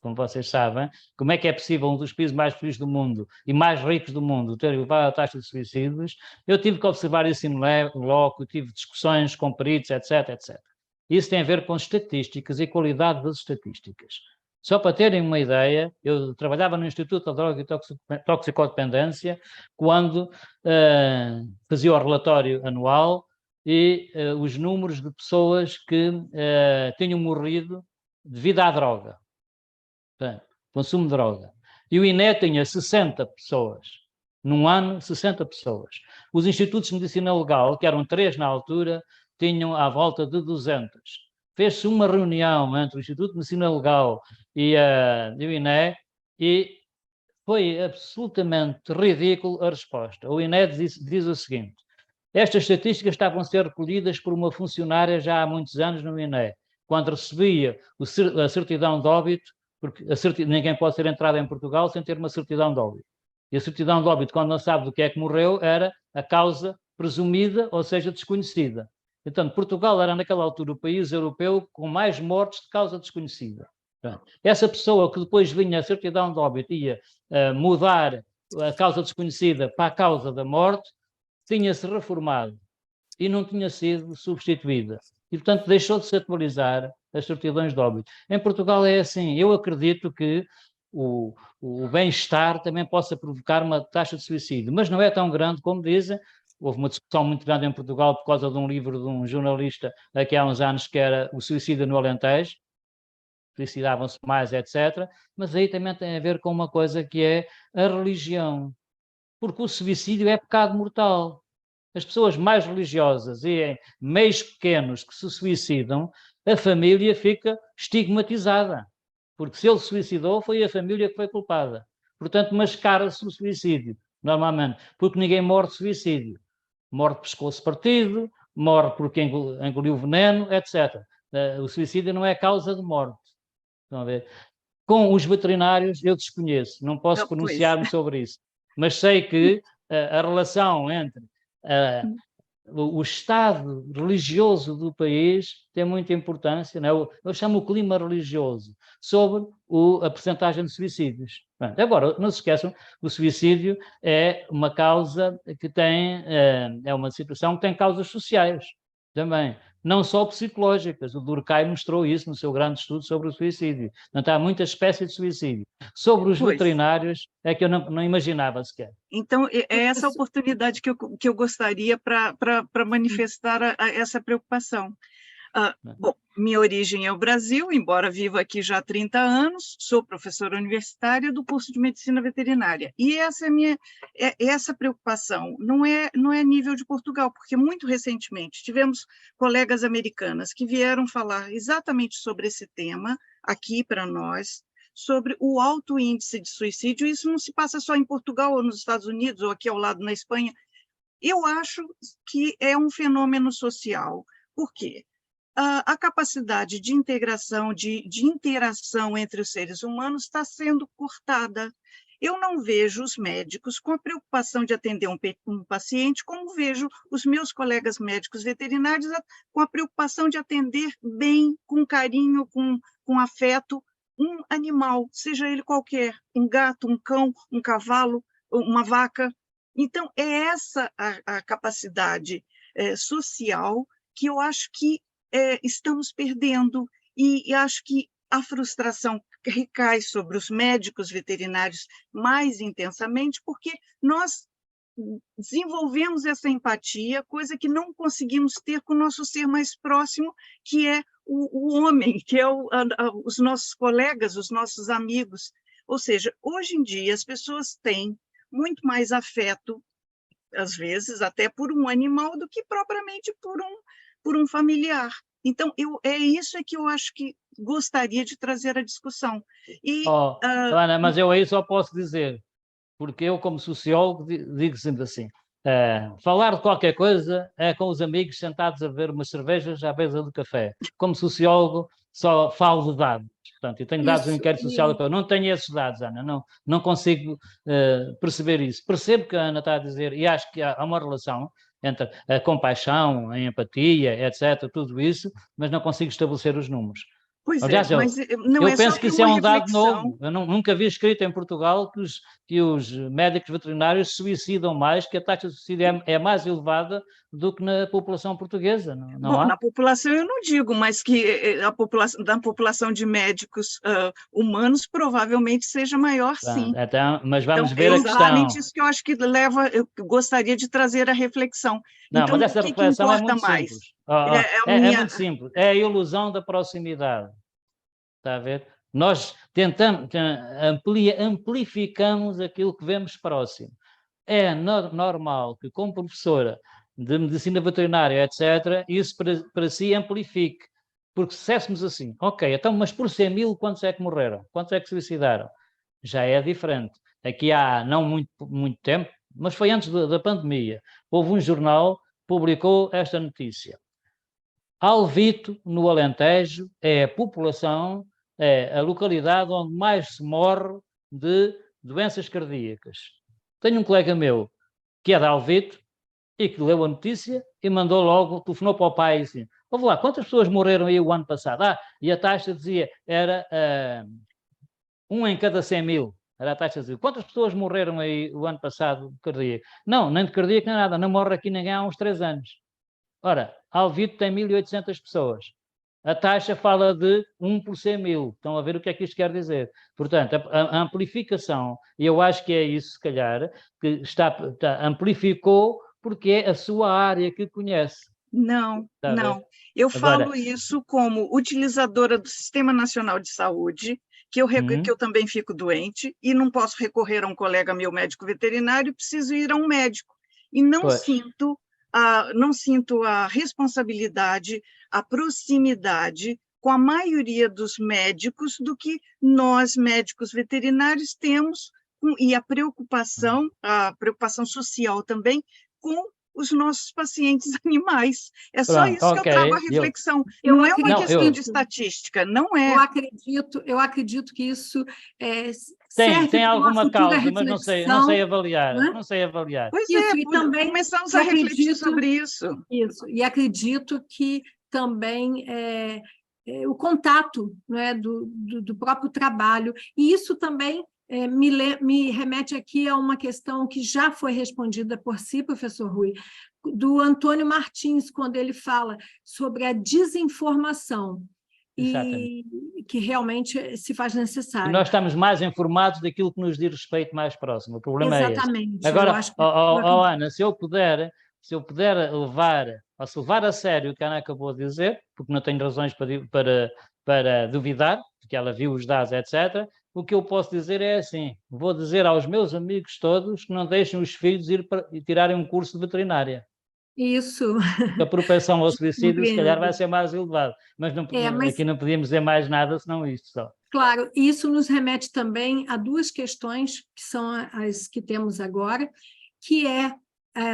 como vocês sabem, como é que é possível um dos países mais felizes do mundo e mais ricos do mundo ter elevada taxa de suicídios? Eu tive que observar isso em loco, tive discussões com peritos, etc. Isso tem a ver com estatísticas e qualidade das estatísticas. Só para terem uma ideia, eu trabalhava no Instituto de Droga e Toxicodependência quando fazia o relatório anual e os números de pessoas que tinham morrido devido à droga, portanto, consumo de droga. E o INE tinha 60 pessoas, num ano 60 pessoas. Os institutos de medicina legal, que eram 3 na altura, tinham à volta de 200. Fez-se uma reunião entre o Instituto de Medicina Legal e o INE e foi absolutamente ridículo a resposta. O INE diz o seguinte: estas estatísticas estavam a ser recolhidas por uma funcionária já há muitos anos no INE, quando recebia a certidão de óbito, porque ninguém pode ser entrado em Portugal sem ter uma certidão de óbito. E a certidão de óbito, quando não sabe do que é que morreu, era a causa presumida, ou seja, desconhecida. Então, Portugal era, naquela altura, o país europeu com mais mortes de causa desconhecida. Essa pessoa que depois vinha a certidão de óbito ia mudar a causa desconhecida para a causa da morte, tinha-se reformado e não tinha sido substituída. E, portanto, deixou de se atualizar as certidões de óbito. Em Portugal é assim. Eu acredito que o bem-estar também possa provocar uma taxa de suicídio, mas não é tão grande como dizem. Houve uma discussão muito grande em Portugal por causa de um livro de um jornalista aqui há uns anos que era O Suicídio no Alentejo. Suicidavam-se mais, etc. Mas aí também tem a ver com uma coisa que é a religião. Porque o suicídio é pecado mortal. As pessoas mais religiosas e em meios pequenos que se suicidam, a família fica estigmatizada. Porque se ele se suicidou, foi a família que foi culpada. Portanto, mascara-se o suicídio, normalmente. Porque ninguém morre de suicídio. Morre de pescoço partido, morre porque engoliu veneno, etc. O suicídio não é causa de morte. Estão a ver? Com os veterinários eu desconheço, não posso pronunciar-me sobre isso, mas sei que a relação entre o estado religioso do país tem muita importância, não é? Eu chamo o clima religioso, sobre a percentagem de suicídios. Pronto, agora, não se esqueçam, o suicídio é uma causa que tem, é uma situação que tem causas sociais também, não só psicológicas. O Durkheim mostrou isso no seu grande estudo sobre o suicídio. Portanto, há muitas espécies de suicídio. Sobre os veterinários, é que eu não imaginava sequer. Então, é essa oportunidade que eu gostaria para manifestar essa preocupação. Bom, minha origem é o Brasil, embora viva aqui já há 30 anos, sou professora universitária do curso de Medicina Veterinária. E essa preocupação não é nível de Portugal, porque muito recentemente tivemos colegas americanas que vieram falar exatamente sobre esse tema aqui para nós, sobre o alto índice de suicídio. Isso não se passa só em Portugal ou nos Estados Unidos ou aqui ao lado na Espanha. Eu acho que é um fenômeno social. Por quê? A capacidade de integração, de interação entre os seres humanos está sendo cortada. Eu não vejo os médicos com a preocupação de atender um paciente, como vejo os meus colegas médicos veterinários com a preocupação de atender bem, com carinho, com afeto, um animal, seja ele qualquer, um gato, um cão, um cavalo, uma vaca. Então, é essa a capacidade social que eu acho que estamos perdendo, e acho que a frustração recai sobre os médicos veterinários mais intensamente, porque nós desenvolvemos essa empatia, coisa que não conseguimos ter com o nosso ser mais próximo, que é o homem, que é os nossos colegas, os nossos amigos. Ou seja, hoje em dia as pessoas têm muito mais afeto, às vezes até por um animal, do que propriamente por um familiar. Então, é isso que eu acho que gostaria de trazer à discussão. Ana, mas eu aí só posso dizer, porque eu, como sociólogo, digo sempre assim, falar de qualquer coisa é com os amigos sentados a beber umas cervejas à mesa do café. Como sociólogo, só falo de dados. Portanto, eu tenho dados do inquérito social, eu não tenho esses dados, Ana, não consigo perceber isso. Percebo que a Ana está a dizer, e acho que há uma relação entre a compaixão, a empatia, etc., tudo isso, mas não consigo estabelecer os números. Pois aliás, mas não eu penso que isso é um dado novo. Eu nunca vi escrito em Portugal que os médicos veterinários se suicidam mais, que a taxa de suicídio é mais elevada do que na população portuguesa. Não há? Na população eu não digo, mas que da população de médicos humanos provavelmente seja maior, sim. Então, mas vamos ver a questão. É exatamente isso que eu acho que eu gostaria de trazer a reflexão. Não, então, mas essa reflexão que é muito mais? simples. É muito simples. É a ilusão da proximidade. Está a ver? Nós tentamos, amplificamos aquilo que vemos próximo. É normal que, como professora de medicina veterinária, etc., isso para si amplifique. Porque se dissessemos assim, ok, então, mas por 100 mil, quantos é que morreram? Quantos é que se suicidaram? Já é diferente. Aqui há não muito tempo, mas foi antes da pandemia, houve um jornal que publicou esta notícia. Alvito, no Alentejo, é a localidade onde mais se morre de doenças cardíacas. Tenho um colega meu que é de Alvito e que leu a notícia e mandou logo, telefonou para o pai e disse, ouve lá, quantas pessoas morreram aí o ano passado? E a taxa dizia, era 1 em cada 100 mil. Era a taxa de quantas pessoas morreram aí o ano passado de cardíaco? Não, nem de cardíaco nem nada, não morre aqui ninguém há uns 3 anos. Ora, Alvito tem 1.800 pessoas. A taxa fala de 1 por 100 mil. Estão a ver o que é que isto quer dizer? Portanto, a amplificação, e eu acho que é isso, se calhar, que amplificou porque é a sua área que conhece. Não. Eu falo isso como utilizadora do Sistema Nacional de Saúde, que eu também fico doente e não posso recorrer a um colega meu médico veterinário, preciso ir a um médico. E não sinto a responsabilidade, a proximidade com a maioria dos médicos do que nós, médicos veterinários, temos, e a preocupação social também, com os nossos pacientes animais. É só Pronto, isso que eu trago a reflexão. Não é uma questão de estatística, não é. Eu acredito que isso tem serve para uma alguma futura causa, mas não sei avaliar. né? Não sei avaliar. Pois Isso, é, e também começamos a refletir sobre isso. Isso, e acredito que também o contato, né, do próprio trabalho, e isso também me remete aqui a uma questão que já foi respondida por si, professor Rui, do Antônio Martins, quando ele fala sobre a desinformação, e que realmente se faz necessário. E nós estamos mais informados daquilo que nos diz respeito mais próximo, o problema é esse. Exatamente. Agora, Ana, se eu puder levar a sério o que a Ana acabou de dizer, porque não tenho razões para duvidar, porque ela viu os dados, etc., o que eu posso dizer é assim, vou dizer aos meus amigos todos que não deixem os filhos ir tirarem um curso de veterinária. Isso. A propensão ao suicídio, se calhar, vai ser mais elevada. Mas, mas aqui não podíamos dizer mais nada senão isto só. Claro, e isso nos remete também a duas questões, que são as que temos agora, que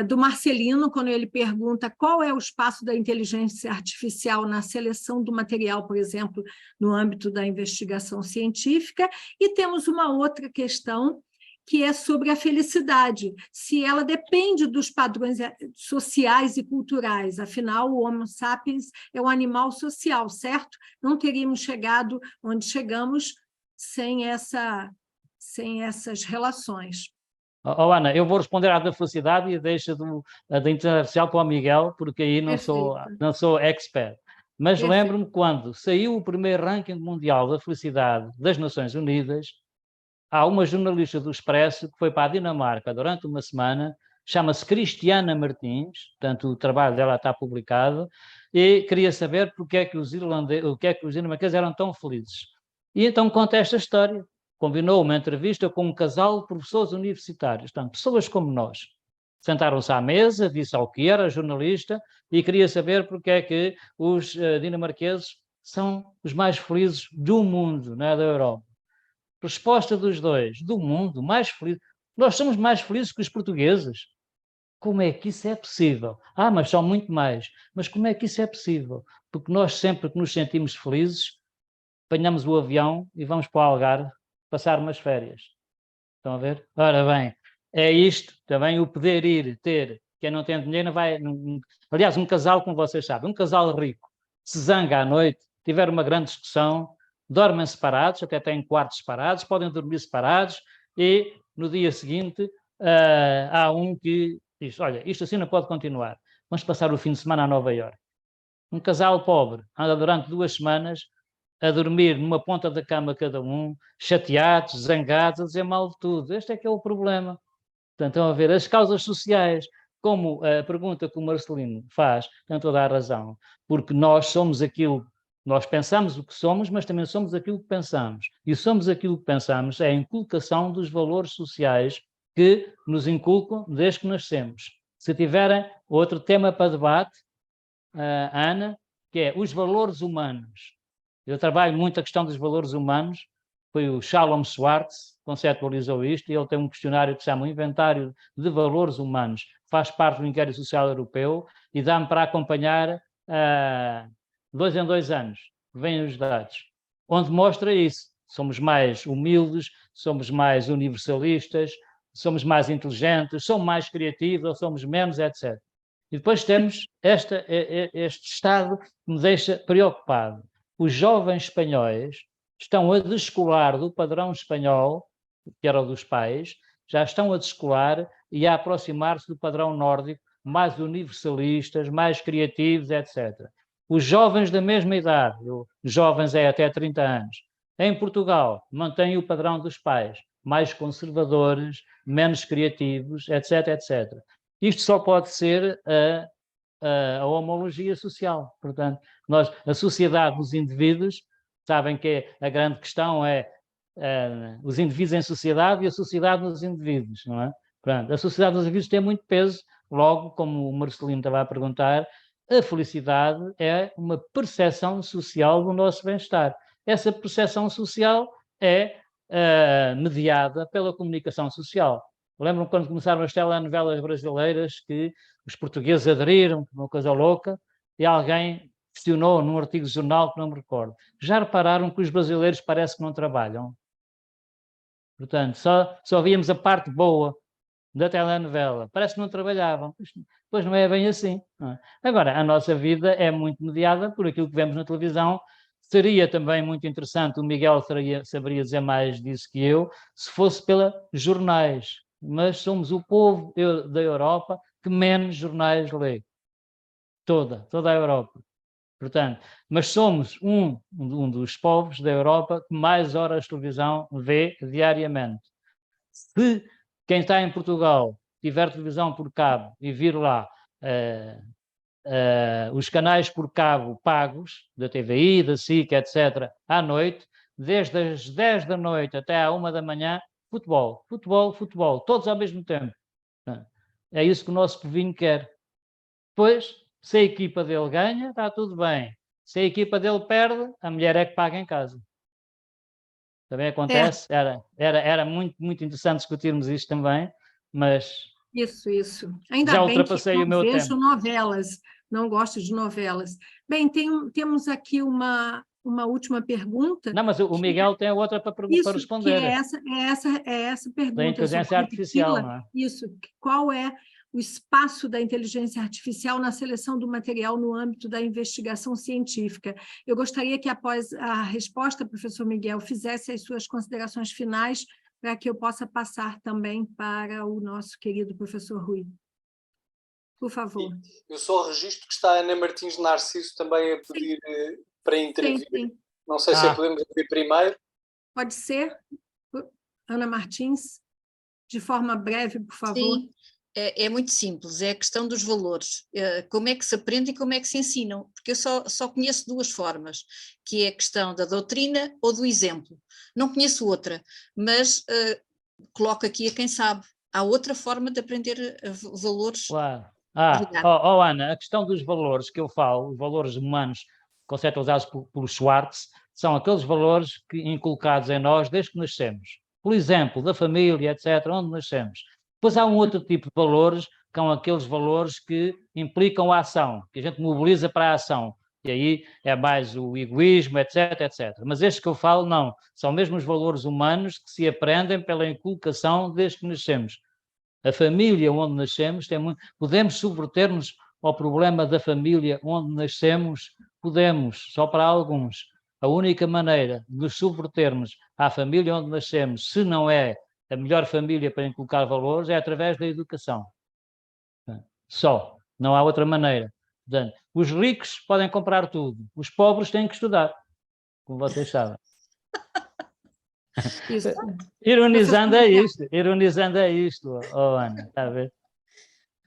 do Marcelino, quando ele pergunta qual é o espaço da inteligência artificial na seleção do material, por exemplo, no âmbito da investigação científica, e temos uma outra questão, que é sobre a felicidade, se ela depende dos padrões sociais e culturais, afinal, o Homo sapiens é um animal social, certo? Não teríamos chegado onde chegamos sem essas relações. Ana, eu vou responder à da felicidade e deixo a da inteligência artificial para o Miguel, porque aí não sou expert. Mas lembro-me quando saiu o primeiro ranking mundial da felicidade das Nações Unidas, há uma jornalista do Expresso que foi para a Dinamarca durante uma semana, chama-se Cristiana Martins, portanto o trabalho dela está publicado, e queria saber porque é que os dinamarqueses eram tão felizes. E então conta esta história. Combinou uma entrevista com um casal de professores universitários, portanto, pessoas como nós. Sentaram-se à mesa, disse ao que era jornalista e queria saber porque é que os dinamarqueses são os mais felizes do mundo, não é da Europa. Resposta dos dois, do mundo, mais feliz. Nós somos mais felizes que os portugueses. Como é que isso é possível? Mas são muito mais. Mas como é que isso é possível? Porque nós sempre que nos sentimos felizes, apanhamos o avião e vamos para o Algarve passar umas férias. Estão a ver? Ora bem, é isto também, o poder ir, ter. Quem não tem dinheiro não vai... Aliás, um casal, como vocês sabem, um casal rico, se zanga à noite, tiver uma grande discussão, dormem separados, até têm quartos separados, podem dormir separados e no dia seguinte há um que diz, olha, isto assim não pode continuar, vamos passar o fim de semana a Nova Iorque. Um casal pobre anda durante 2 semanas a dormir numa ponta da cama cada um, chateados, zangados, a dizer mal de tudo. Este é que é o problema. Portanto, estão a ver, as causas sociais, como a pergunta que o Marcelino faz, tem toda a razão, porque nós somos aquilo, nós pensamos o que somos, mas também somos aquilo que pensamos. E somos aquilo que pensamos é a inculcação dos valores sociais que nos inculcam desde que nascemos. Se tiverem outro tema para debate, Ana, que é os valores humanos. Eu trabalho muito a questão dos valores humanos, foi o Shalom Schwartz que conceptualizou isto, e ele tem um questionário que se chama o Inventário de Valores Humanos, faz parte do Inquérito Social Europeu, e dá-me para acompanhar 2 em 2 anos, vêm os dados, onde mostra isso. Somos mais humildes, somos mais universalistas, somos mais inteligentes, somos mais criativos ou somos menos, etc. E depois temos este estado que me deixa preocupado. Os jovens espanhóis estão a descolar do padrão espanhol, que era o dos pais, já estão a descolar e a aproximar-se do padrão nórdico, mais universalistas, mais criativos, etc. Os jovens da mesma idade, jovens é até 30 anos, em Portugal, mantêm o padrão dos pais, mais conservadores, menos criativos, etc, etc. Isto só pode ser a homologia social. Portanto, a sociedade dos indivíduos, sabem que a grande questão é os indivíduos em sociedade e a sociedade dos indivíduos, não é? Portanto, a sociedade dos indivíduos tem muito peso, logo, como o Marcelino estava a perguntar, a felicidade é uma percepção social do nosso bem-estar. Essa percepção social é mediada pela comunicação social. Lembro-me quando começaram as telenovelas brasileiras que os portugueses aderiram, uma coisa louca, e alguém questionou num artigo de jornal que não me recordo. Já repararam que os brasileiros parece que não trabalham? Portanto, só víamos a parte boa da telenovela. Parece que não trabalhavam. Pois não é bem assim. Não é? Agora, a nossa vida é muito mediada por aquilo que vemos na televisão. Seria também muito interessante, o Miguel saberia dizer mais disso que eu, se fosse pela jornais. Mas somos o povo da Europa que menos jornais lê. Toda a Europa. Portanto, mas somos um dos povos da Europa que mais horas de televisão vê diariamente. Se quem está em Portugal tiver televisão por cabo e vir lá os canais por cabo pagos, da TVI, da SIC, etc., à noite, desde as 10 da noite até à 1 da manhã, futebol, futebol, futebol, todos ao mesmo tempo. É isso que o nosso povinho quer. Depois, se a equipa dele ganha, está tudo bem. Se a equipa dele perde, a mulher é que paga em casa. Também acontece. Era muito, muito interessante discutirmos isto também, mas Isso. Ainda já bem que ultrapassei o não meu vejo tempo. novelas, não gosto de novelas. Bem, temos aqui uma última pergunta. Não, mas o Miguel tem outra para Isso, que responder. é essa pergunta. Da inteligência artificial, não é? Isso, qual é o espaço da inteligência artificial na seleção do material no âmbito da investigação científica? Eu gostaria que, após a resposta, professor Miguel, fizesse as suas considerações finais, para que eu possa passar também para o nosso querido professor Rui. Por favor. Eu só registro que está a Ana Martins Narciso também a pedir para intervir. Sim. Não sei se a podemos ouvir primeiro. Pode ser, Ana Martins, de forma breve, por favor. Sim, é muito simples, é a questão dos valores. Como é que se aprende e como é que se ensinam? Porque eu só conheço duas formas, que é a questão da doutrina ou do exemplo. Não conheço outra, mas coloco aqui a quem sabe. Há outra forma de aprender valores. Claro. Ana, a questão dos valores que eu falo, os valores humanos conceitualizados pelo Schwartz, são aqueles valores inculcados em nós desde que nascemos. Por exemplo, da família, etc., onde nascemos. Depois há um outro tipo de valores, que são aqueles valores que implicam a ação, que a gente mobiliza para a ação. E aí é mais o egoísmo, etc., etc. Mas estes que eu falo, não. São mesmo os valores humanos que se aprendem pela inculcação desde que nascemos. A família onde nascemos podemos subverter-nos ao problema da família onde nascemos, podemos, só para alguns. A única maneira de nos subvertermos à família onde nascemos, se não é a melhor família para inculcar valores, é através da educação. Só, não há outra maneira. Portanto, os ricos podem comprar tudo, os pobres têm que estudar, como vocês sabem. Isso. Ironizando é isto, Ana, está a ver?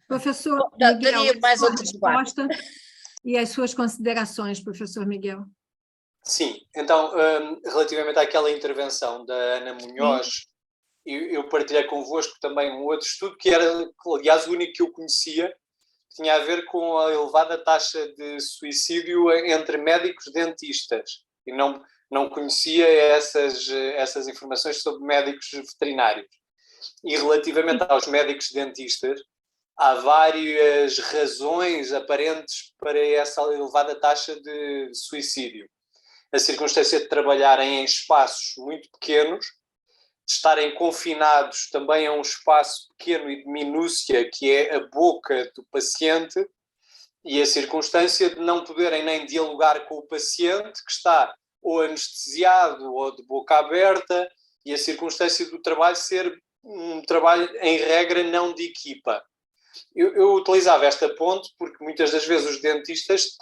Professor Miguel, mais sua outra resposta e as suas considerações, professor Miguel. Sim, então, relativamente àquela intervenção da Ana Munhoz, eu partilhei convosco também um outro estudo que era, aliás, o único que eu conhecia, que tinha a ver com a elevada taxa de suicídio entre médicos dentistas. E não conhecia essas informações sobre médicos veterinários. E relativamente aos médicos dentistas, há várias razões aparentes para essa elevada taxa de suicídio. A circunstância de trabalharem em espaços muito pequenos, de estarem confinados também a um espaço pequeno e de minúcia, que é a boca do paciente, e a circunstância de não poderem nem dialogar com o paciente, que está ou anestesiado ou de boca aberta, e a circunstância do trabalho ser um trabalho, em regra, não de equipa. Eu utilizava esta ponte porque muitas das vezes os dentistas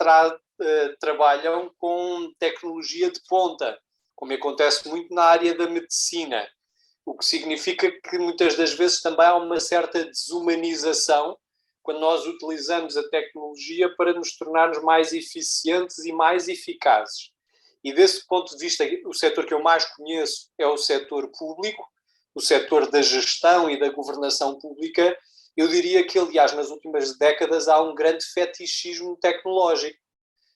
trabalham com tecnologia de ponta, como acontece muito na área da medicina, o que significa que muitas das vezes também há uma certa desumanização quando nós utilizamos a tecnologia para nos tornarmos mais eficientes e mais eficazes. E desse ponto de vista, o setor que eu mais conheço é o setor público, o setor da gestão e da governação pública. Eu diria que, aliás, nas últimas décadas há um grande fetichismo tecnológico.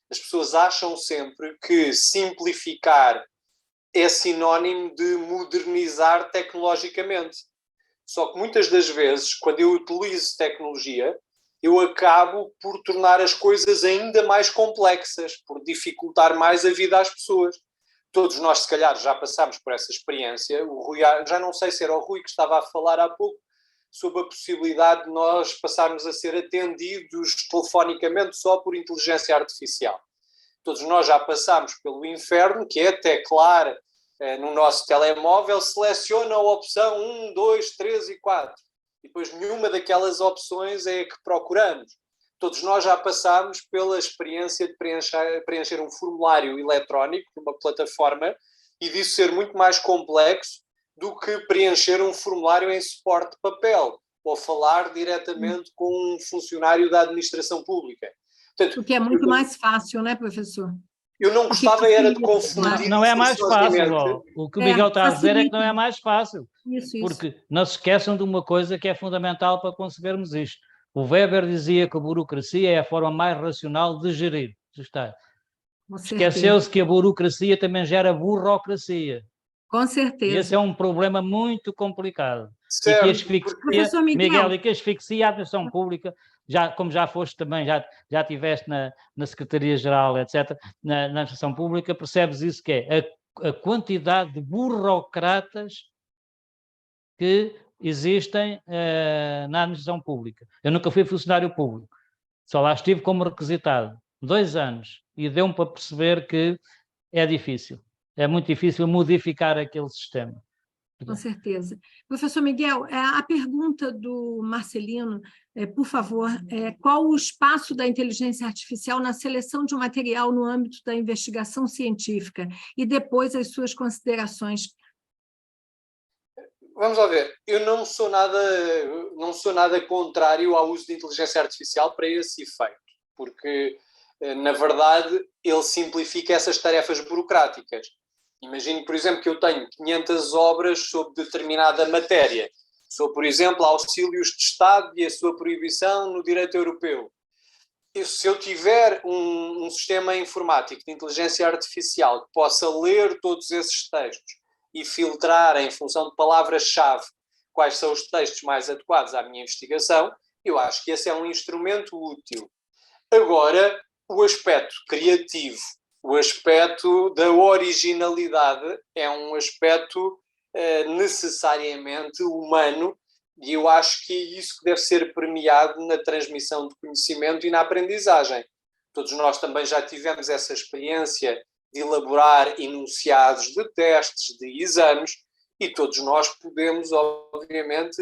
As pessoas acham sempre que simplificar é sinónimo de modernizar tecnologicamente. Só que muitas das vezes, quando eu utilizo tecnologia, eu acabo por tornar as coisas ainda mais complexas, por dificultar mais a vida às pessoas. Todos nós, se calhar, já passámos por essa experiência. O Rui, já não sei se era o Rui que estava a falar há pouco, sobre a possibilidade de nós passarmos a ser atendidos telefonicamente só por inteligência artificial. Todos nós já passámos pelo inferno, que é teclar no nosso telemóvel, seleciona a opção 1, 2, 3 e 4. E depois nenhuma daquelas opções é a que procuramos. Todos nós já passámos pela experiência de preencher um formulário eletrónico numa plataforma e disso ser muito mais complexo do que preencher um formulário em suporte de papel ou falar diretamente com um funcionário da administração pública. Portanto, o que é muito mais fácil, não é, professor? Eu não gostava era de confundir. Não é mais fácil. O que o Miguel está a dizer é que não é mais fácil. Isso. Porque não se esqueçam de uma coisa que é fundamental para concebermos isto. O Weber dizia que a burocracia é a forma mais racional de gerir. Esqueceu-se que a burocracia também gera burocracia. Com certeza. E esse é um problema muito complicado. Certo. E que asfixia, Professor Miguel, e que asfixia a administração pública, como já foste também, já estiveste na Secretaria-Geral, etc., na administração pública, percebes isso que é a quantidade de burocratas que existem na administração pública. Eu nunca fui funcionário público, só lá estive como requisitado 2 anos e deu-me para perceber que é difícil. É muito difícil modificar aquele sistema. Com certeza. Professor Miguel, a pergunta do Marcelino, por favor, qual o espaço da inteligência artificial na seleção de um material no âmbito da investigação científica? E depois as suas considerações. Vamos lá ver. Eu não sou nada contrário ao uso de inteligência artificial para esse efeito, porque, na verdade, ele simplifica essas tarefas burocráticas. Imagino, por exemplo, que eu tenho 500 obras sobre determinada matéria, sobre, por exemplo, auxílios de Estado e a sua proibição no direito europeu. Se eu tiver um sistema informático de inteligência artificial que possa ler todos esses textos e filtrar em função de palavras-chave quais são os textos mais adequados à minha investigação, eu acho que esse é um instrumento útil. Agora, o aspecto criativo, o aspecto da originalidade é um aspecto necessariamente humano e eu acho que é isso que deve ser premiado na transmissão de conhecimento e na aprendizagem. Todos nós também já tivemos essa experiência de elaborar enunciados de testes, de exames, e todos nós podemos, obviamente,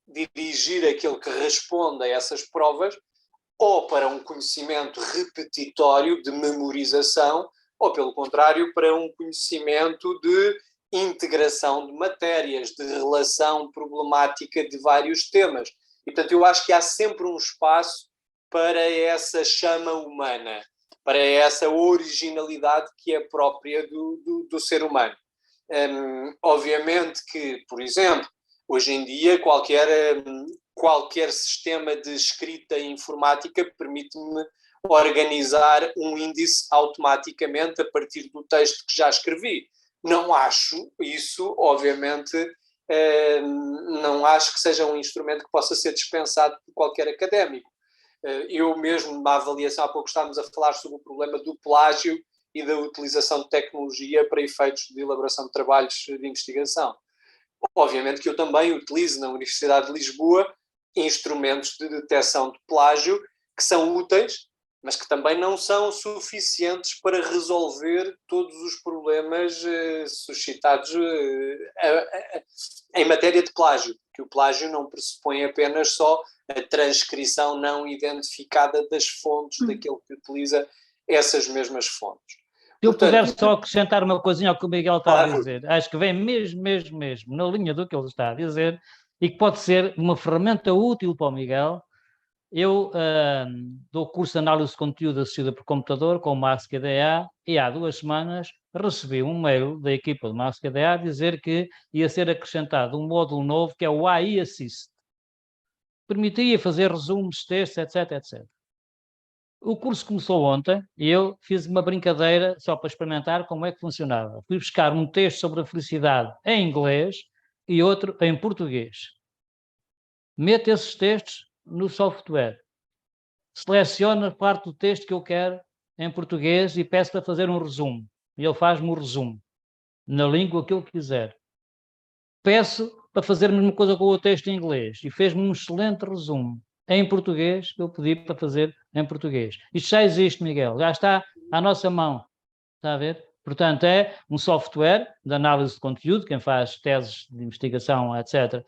dirigir aquele que responde a essas provas ou para um conhecimento repetitório de memorização, ou, pelo contrário, para um conhecimento de integração de matérias, de relação problemática de vários temas. E, portanto, eu acho que há sempre um espaço para essa chama humana, para essa originalidade que é própria do ser humano. Obviamente que, por exemplo, hoje em dia qualquer sistema de escrita informática permite-me organizar um índice automaticamente a partir do texto que já escrevi. Não acho isso, obviamente, não acho que seja um instrumento que possa ser dispensado por qualquer académico. Eu mesmo, na avaliação, há pouco estávamos a falar sobre o problema do plágio e da utilização de tecnologia para efeitos de elaboração de trabalhos de investigação. Obviamente que eu também utilizo na Universidade de Lisboa instrumentos de detecção de plágio que são úteis, mas que também não são suficientes para resolver todos os problemas suscitados em matéria de plágio, que o plágio não pressupõe apenas só a transcrição não identificada das fontes daquele que utiliza essas mesmas fontes. Se eu puder só acrescentar uma coisinha ao que o Miguel está a dizer, acho que vem mesmo na linha do que ele está a dizer e que pode ser uma ferramenta útil para o Miguel. Eu dou curso de análise de conteúdo assistida por computador com o MaxQDA e há 2 semanas recebi um mail da equipa do MaxQDA a dizer que ia ser acrescentado um módulo novo que é o AI Assist. Permitia fazer resumos, textos, etc, etc. O curso começou ontem e eu fiz uma brincadeira só para experimentar como é que funcionava. Fui buscar um texto sobre a felicidade em inglês e outro em português. mete esses textos no software, seleciona a parte do texto que eu quero em português e peço para fazer um resumo. E ele faz-me o resumo, na língua que eu quiser. Peço para fazer a mesma coisa com o texto em inglês e fez-me um excelente resumo em português que eu pedi para fazer em português. Isto já existe, Miguel, já está à nossa mão, está a ver? Portanto, é um software de análise de conteúdo, quem faz teses de investigação, etc.,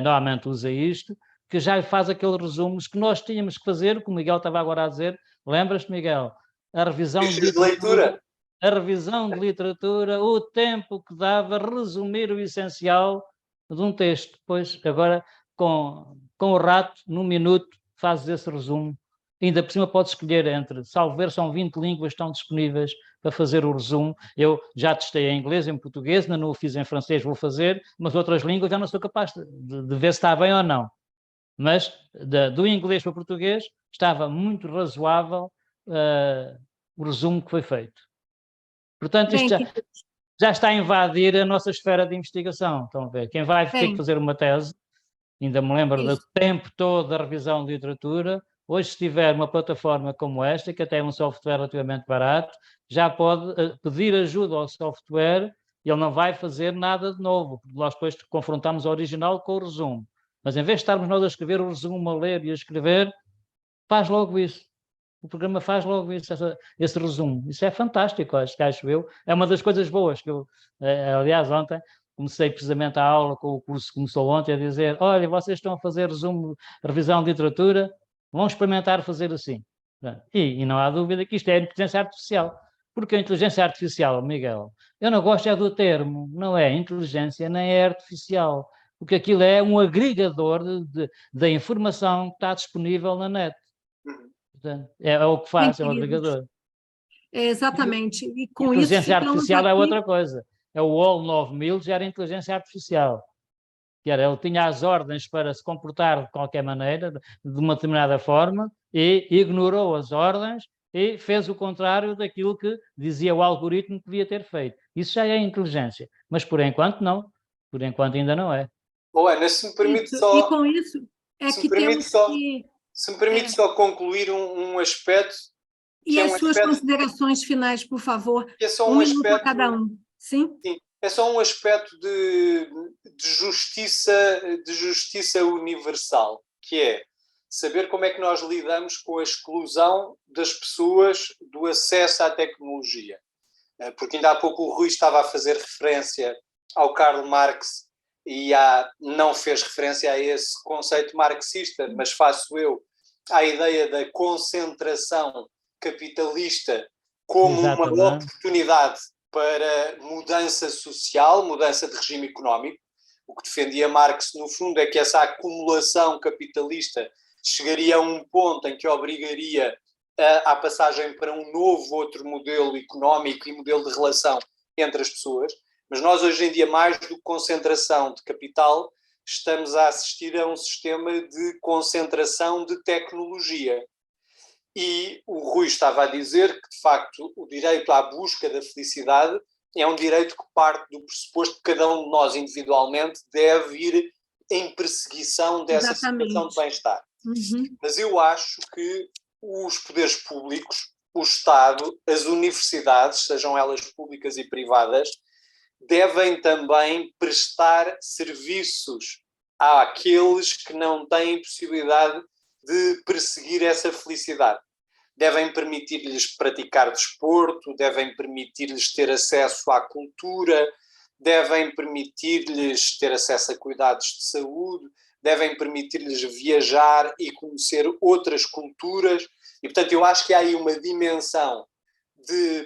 normalmente usa isto, que já faz aqueles resumos que nós tínhamos que fazer, como o Miguel estava agora a dizer, lembras-te, Miguel? A revisão de literatura. A revisão de literatura, o tempo que dava resumir o essencial de um texto. Pois, agora, com o rato, num minuto, fazes esse resumo. Ainda por cima podes escolher entre, salvo ver, são 20 línguas que estão disponíveis para fazer o resumo. Eu já testei em inglês, em português, ainda não o fiz em francês, vou fazer, mas outras línguas já não sou capaz de ver se está bem ou não. Mas do inglês para o português estava muito razoável o resumo que foi feito. Portanto, isto já está a invadir a nossa esfera de investigação. Estão a ver? Quem vai ter que fazer uma tese, ainda me lembro do tempo todo da revisão de literatura, hoje se tiver uma plataforma como esta, que até é um software relativamente barato, já pode pedir ajuda ao software e ele não vai fazer nada de novo, porque nós depois confrontamos o original com o resumo. Mas em vez de estarmos nós a escrever o resumo, a ler e a escrever, faz logo isso. O programa faz logo isso, esse resumo. Isso é fantástico, acho eu. É uma das coisas boas que eu, aliás, ontem comecei precisamente a aula com o curso que começou ontem a dizer, olha, vocês estão a fazer resumo, revisão de literatura, vão experimentar fazer assim. E não há dúvida que isto é a inteligência artificial. Porque a inteligência artificial, Miguel, eu não gosto é do termo, não é inteligência nem é artificial, porque aquilo é um agregador da informação que está disponível na net. Portanto, é o que faz, é o agregador. Exatamente. E com inteligência isso artificial é outra coisa. É o OL 9000, já era inteligência artificial. Que era, ele tinha as ordens para se comportar de qualquer maneira, de uma determinada forma, e ignorou as ordens e fez o contrário daquilo que dizia o algoritmo que devia ter feito. Isso já é inteligência. Mas, por enquanto, não. Por enquanto, ainda não é. Ana, se me permite só... E com isso é que temos que... Se me permite só concluir um aspecto... E as suas considerações finais, por favor. É só um minuto a cada um. Sim? Sim. É só um aspecto de justiça universal, que é saber como é que nós lidamos com a exclusão das pessoas do acesso à tecnologia. Porque ainda há pouco o Rui estava a fazer referência ao Karl Marx e não fez referência a esse conceito marxista, mas faço eu à ideia da concentração capitalista como uma oportunidade para mudança social, mudança de regime económico. O que defendia Marx, no fundo, é que essa acumulação capitalista chegaria a um ponto em que obrigaria à passagem para um novo outro modelo económico e modelo de relação entre as pessoas. Mas nós, hoje em dia, mais do que concentração de capital, estamos a assistir a um sistema de concentração de tecnologia. E o Rui estava a dizer que, de facto, o direito à busca da felicidade é um direito que parte do pressuposto que cada um de nós, individualmente, deve ir em perseguição dessa situação de bem-estar. Mas eu acho que os poderes públicos, o Estado, as universidades, sejam elas públicas e privadas, devem também prestar serviços àqueles que não têm possibilidade de perseguir essa felicidade. Devem permitir-lhes praticar desporto, devem permitir-lhes ter acesso à cultura, devem permitir-lhes ter acesso a cuidados de saúde, devem permitir-lhes viajar e conhecer outras culturas. E, portanto, eu acho que há aí uma dimensão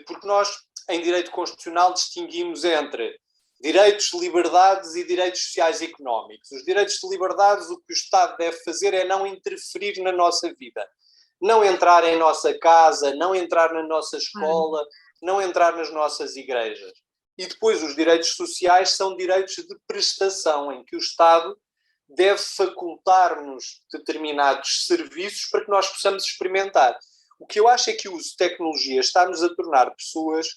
porque nós, em direito constitucional, distinguimos entre direitos, liberdades e direitos sociais e económicos. Os direitos de liberdades, o que o Estado deve fazer é não interferir na nossa vida. Não entrar em nossa casa, não entrar na nossa escola, não entrar nas nossas igrejas. E depois os direitos sociais são direitos de prestação, em que o Estado deve facultar-nos determinados serviços para que nós possamos experimentar. O que eu acho é que o uso de tecnologia está-nos a tornar pessoas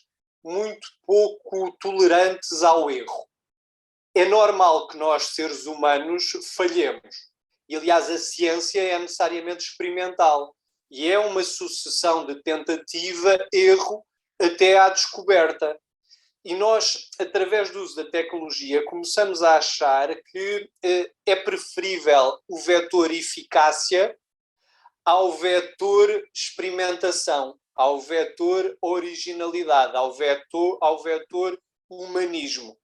muito pouco tolerantes ao erro. É normal que nós, seres humanos, falhemos. E, aliás, a ciência é necessariamente experimental. E é uma sucessão de tentativa, erro, até à descoberta. E nós, através do uso da tecnologia, começamos a achar que é preferível o vetor eficácia ao vetor experimentação, ao vetor originalidade, ao vetor humanismo.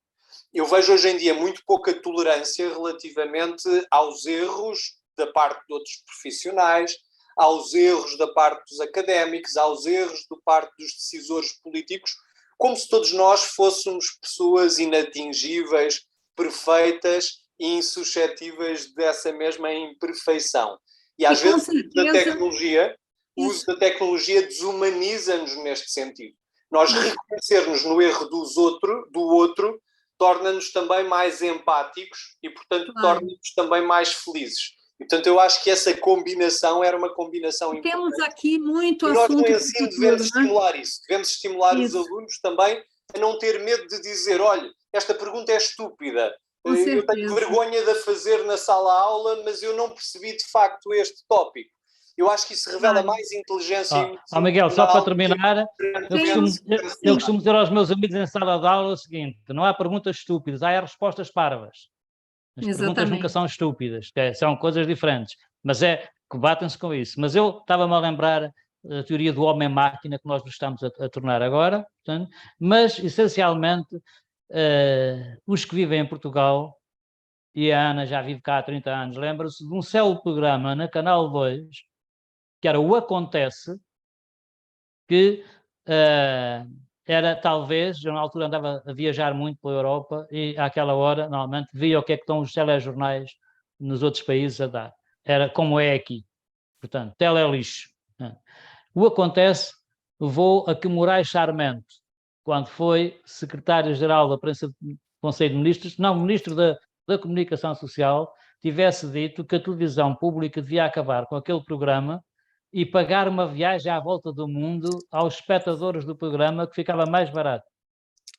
Eu vejo hoje em dia muito pouca tolerância relativamente aos erros da parte de outros profissionais, aos erros da parte dos académicos, aos erros da parte dos decisores políticos, como se todos nós fôssemos pessoas inatingíveis, perfeitas e insuscetíveis dessa mesma imperfeição. E às vezes o uso da tecnologia desumaniza-nos neste sentido. Nós reconhecermos no erro do outro torna-nos também mais empáticos e, portanto, torna-nos também mais felizes. E, portanto, eu acho que essa combinação era uma combinação importante. Temos aqui muito assunto. E nós, no ensino, devemos estimular isso. Devemos estimular os alunos também a não ter medo de dizer, olha, esta pergunta é estúpida. Eu tenho vergonha de a fazer na sala-aula, mas eu não percebi, de facto, este tópico. Eu acho que isso revela mais inteligência. Miguel, só para terminar, eu costumo dizer aos meus amigos em sala de aula o seguinte: não há perguntas estúpidas, há respostas parvas. As perguntas nunca são estúpidas, são coisas diferentes, mas batem-se com isso. Mas eu estava-me a lembrar a teoria do homem-máquina que nós nos estamos a tornar agora, portanto, mas, essencialmente, os que vivem em Portugal, e a Ana já vive cá há 30 anos, lembra-se de um célebre programa na Canal 2, que era o Acontece, que era talvez, eu na altura andava a viajar muito pela Europa e àquela hora, normalmente, via o que é que estão os telejornais nos outros países a dar. Era como é aqui. Portanto, telelixo. O Acontece levou a que Moraes Sarmento, quando foi secretário-geral da Prensa do Conselho de Ministros, não, ministro da Comunicação Social, tivesse dito que a televisão pública devia acabar com aquele programa e pagar uma viagem à volta do mundo aos espectadores do programa, que ficava mais barato.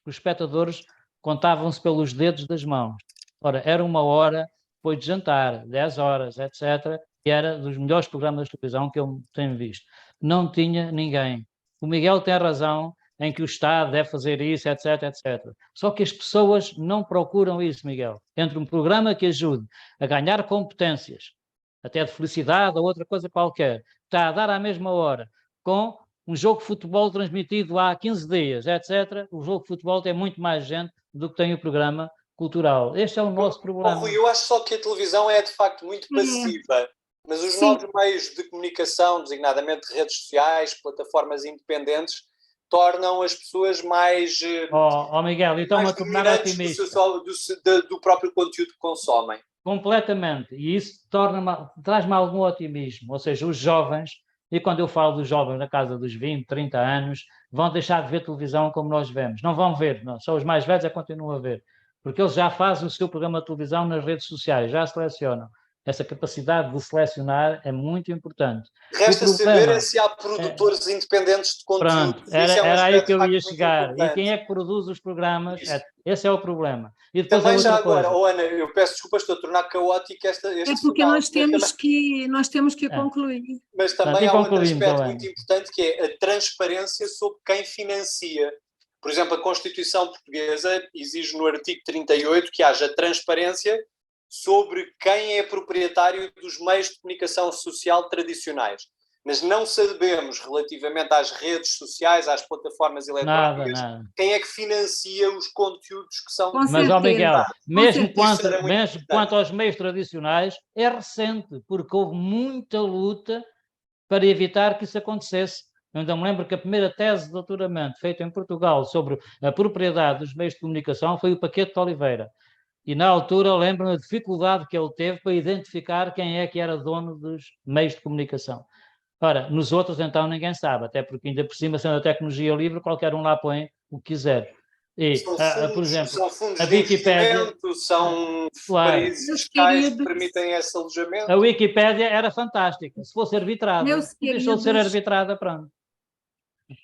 Os espectadores contavam-se pelos dedos das mãos. Ora, era 1 hora depois de jantar, 10 horas, etc. E era dos melhores programas de televisão que eu tenho visto. Não tinha ninguém. O Miguel tem razão em que o Estado deve fazer isso, etc, etc. Só que as pessoas não procuram isso, Miguel. Entre um programa que ajude a ganhar competências, até de felicidade ou outra coisa qualquer, está a dar à mesma hora, com um jogo de futebol transmitido há 15 dias, etc., o jogo de futebol tem muito mais gente do que tem o programa cultural. Este é o nosso problema. Rui, eu acho só que a televisão é, de facto, muito passiva, mas os novos meios de comunicação, designadamente redes sociais, plataformas independentes, tornam as pessoas mais... Miguel, então a tornar otimista. Do próprio conteúdo que consomem. Completamente. E isso traz-me algum otimismo. Ou seja, os jovens, e quando eu falo dos jovens na casa dos 20, 30 anos, vão deixar de ver televisão como nós vemos. Não vão ver, não. Só os mais velhos continuam a ver. Porque eles já fazem o seu programa de televisão nas redes sociais, já selecionam. Essa capacidade de selecionar é muito importante. Resta saber se há produtores independentes de conteúdo. Pronto, era aí que eu ia chegar. E quem é que produz os programas? Esse é o problema. E depois também já agora, Ana, eu peço desculpa, estou a tornar caótico este porque final, nós temos que concluir. Mas também há outro aspecto muito importante, que é a transparência sobre quem financia. Por exemplo, a Constituição Portuguesa exige no artigo 38 que haja transparência sobre quem é proprietário dos meios de comunicação social tradicionais. Mas não sabemos, relativamente às redes sociais, às plataformas eletrónicas, quem é que financia os conteúdos que são... Mas, Miguel, mesmo quanto aos meios tradicionais, é recente, porque houve muita luta para evitar que isso acontecesse. Eu ainda me lembro que a primeira tese de doutoramento feita em Portugal sobre a propriedade dos meios de comunicação foi o Paquete de Oliveira. E, na altura, lembro-me da dificuldade que ele teve para identificar quem é que era dono dos meios de comunicação. Ora, nos outros, então, ninguém sabe, até porque, ainda por cima, sendo a tecnologia livre, qualquer um lá põe o que quiser. E, por exemplo, são fundos a Wikipédia... São países fiscais que permitem esse alojamento. A Wikipédia era fantástica. Se fosse arbitrada, deixou de ser arbitrada, pronto.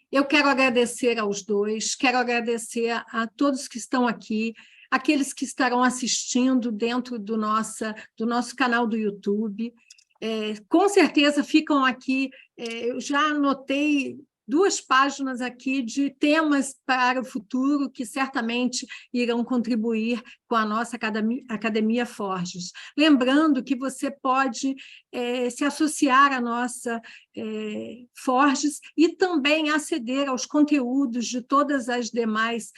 Eu quero agradecer aos dois, quero agradecer a todos que estão aqui. aqueles que estarão assistindo dentro do nosso canal do YouTube. Com certeza ficam aqui, eu já anotei 2 páginas aqui de temas para o futuro que certamente irão contribuir com a nossa Academia Forges. Lembrando que você pode se associar à nossa Forges e também aceder aos conteúdos de todas as demais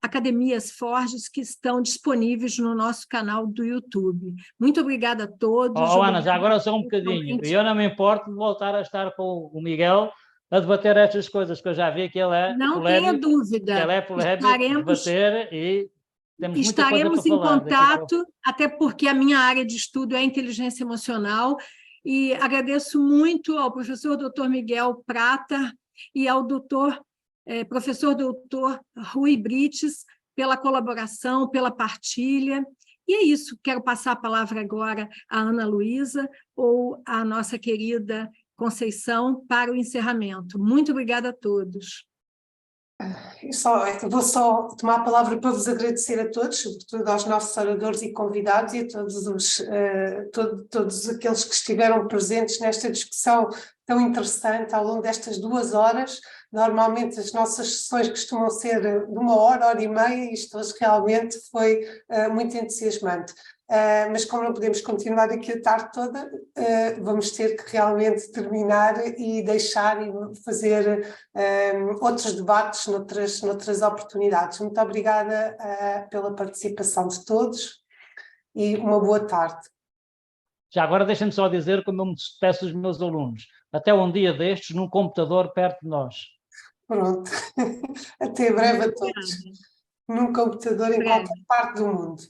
academias Forges que estão disponíveis no nosso canal do YouTube. Muito obrigada a todos. Ana, já agora só um bocadinho. Eu não me importo de voltar a estar com o Miguel a debater estas coisas, que eu já vi que ele é não polémico. tenha dúvida. Que ele é polémico, debater e temos muita coisa para falar. Estaremos em contato, até porque a minha área de estudo é inteligência emocional, e agradeço muito ao professor Dr. Miguel Prata e ao professor doutor Rui Brites pela colaboração, pela partilha. E é isso, quero passar a palavra agora à Ana Luísa ou à nossa querida Conceição para o encerramento. Muito obrigada a todos. Eu vou só tomar a palavra para vos agradecer a todos, sobretudo aos nossos oradores e convidados e a todos aqueles que estiveram presentes nesta discussão tão interessante ao longo destas 2 horas. Normalmente as nossas sessões costumam ser de 1 hora, 1 hora e meia, e isto hoje realmente foi muito entusiasmante. Mas como não podemos continuar aqui a tarde toda, vamos ter que realmente terminar e deixar e fazer outros debates noutras oportunidades. Muito obrigada pela participação de todos e uma boa tarde. Já agora deixem-me só dizer como eu me despeço dos meus alunos. Até um dia destes, num computador perto de nós. Pronto. Até breve a todos. Num computador em qualquer parte do mundo.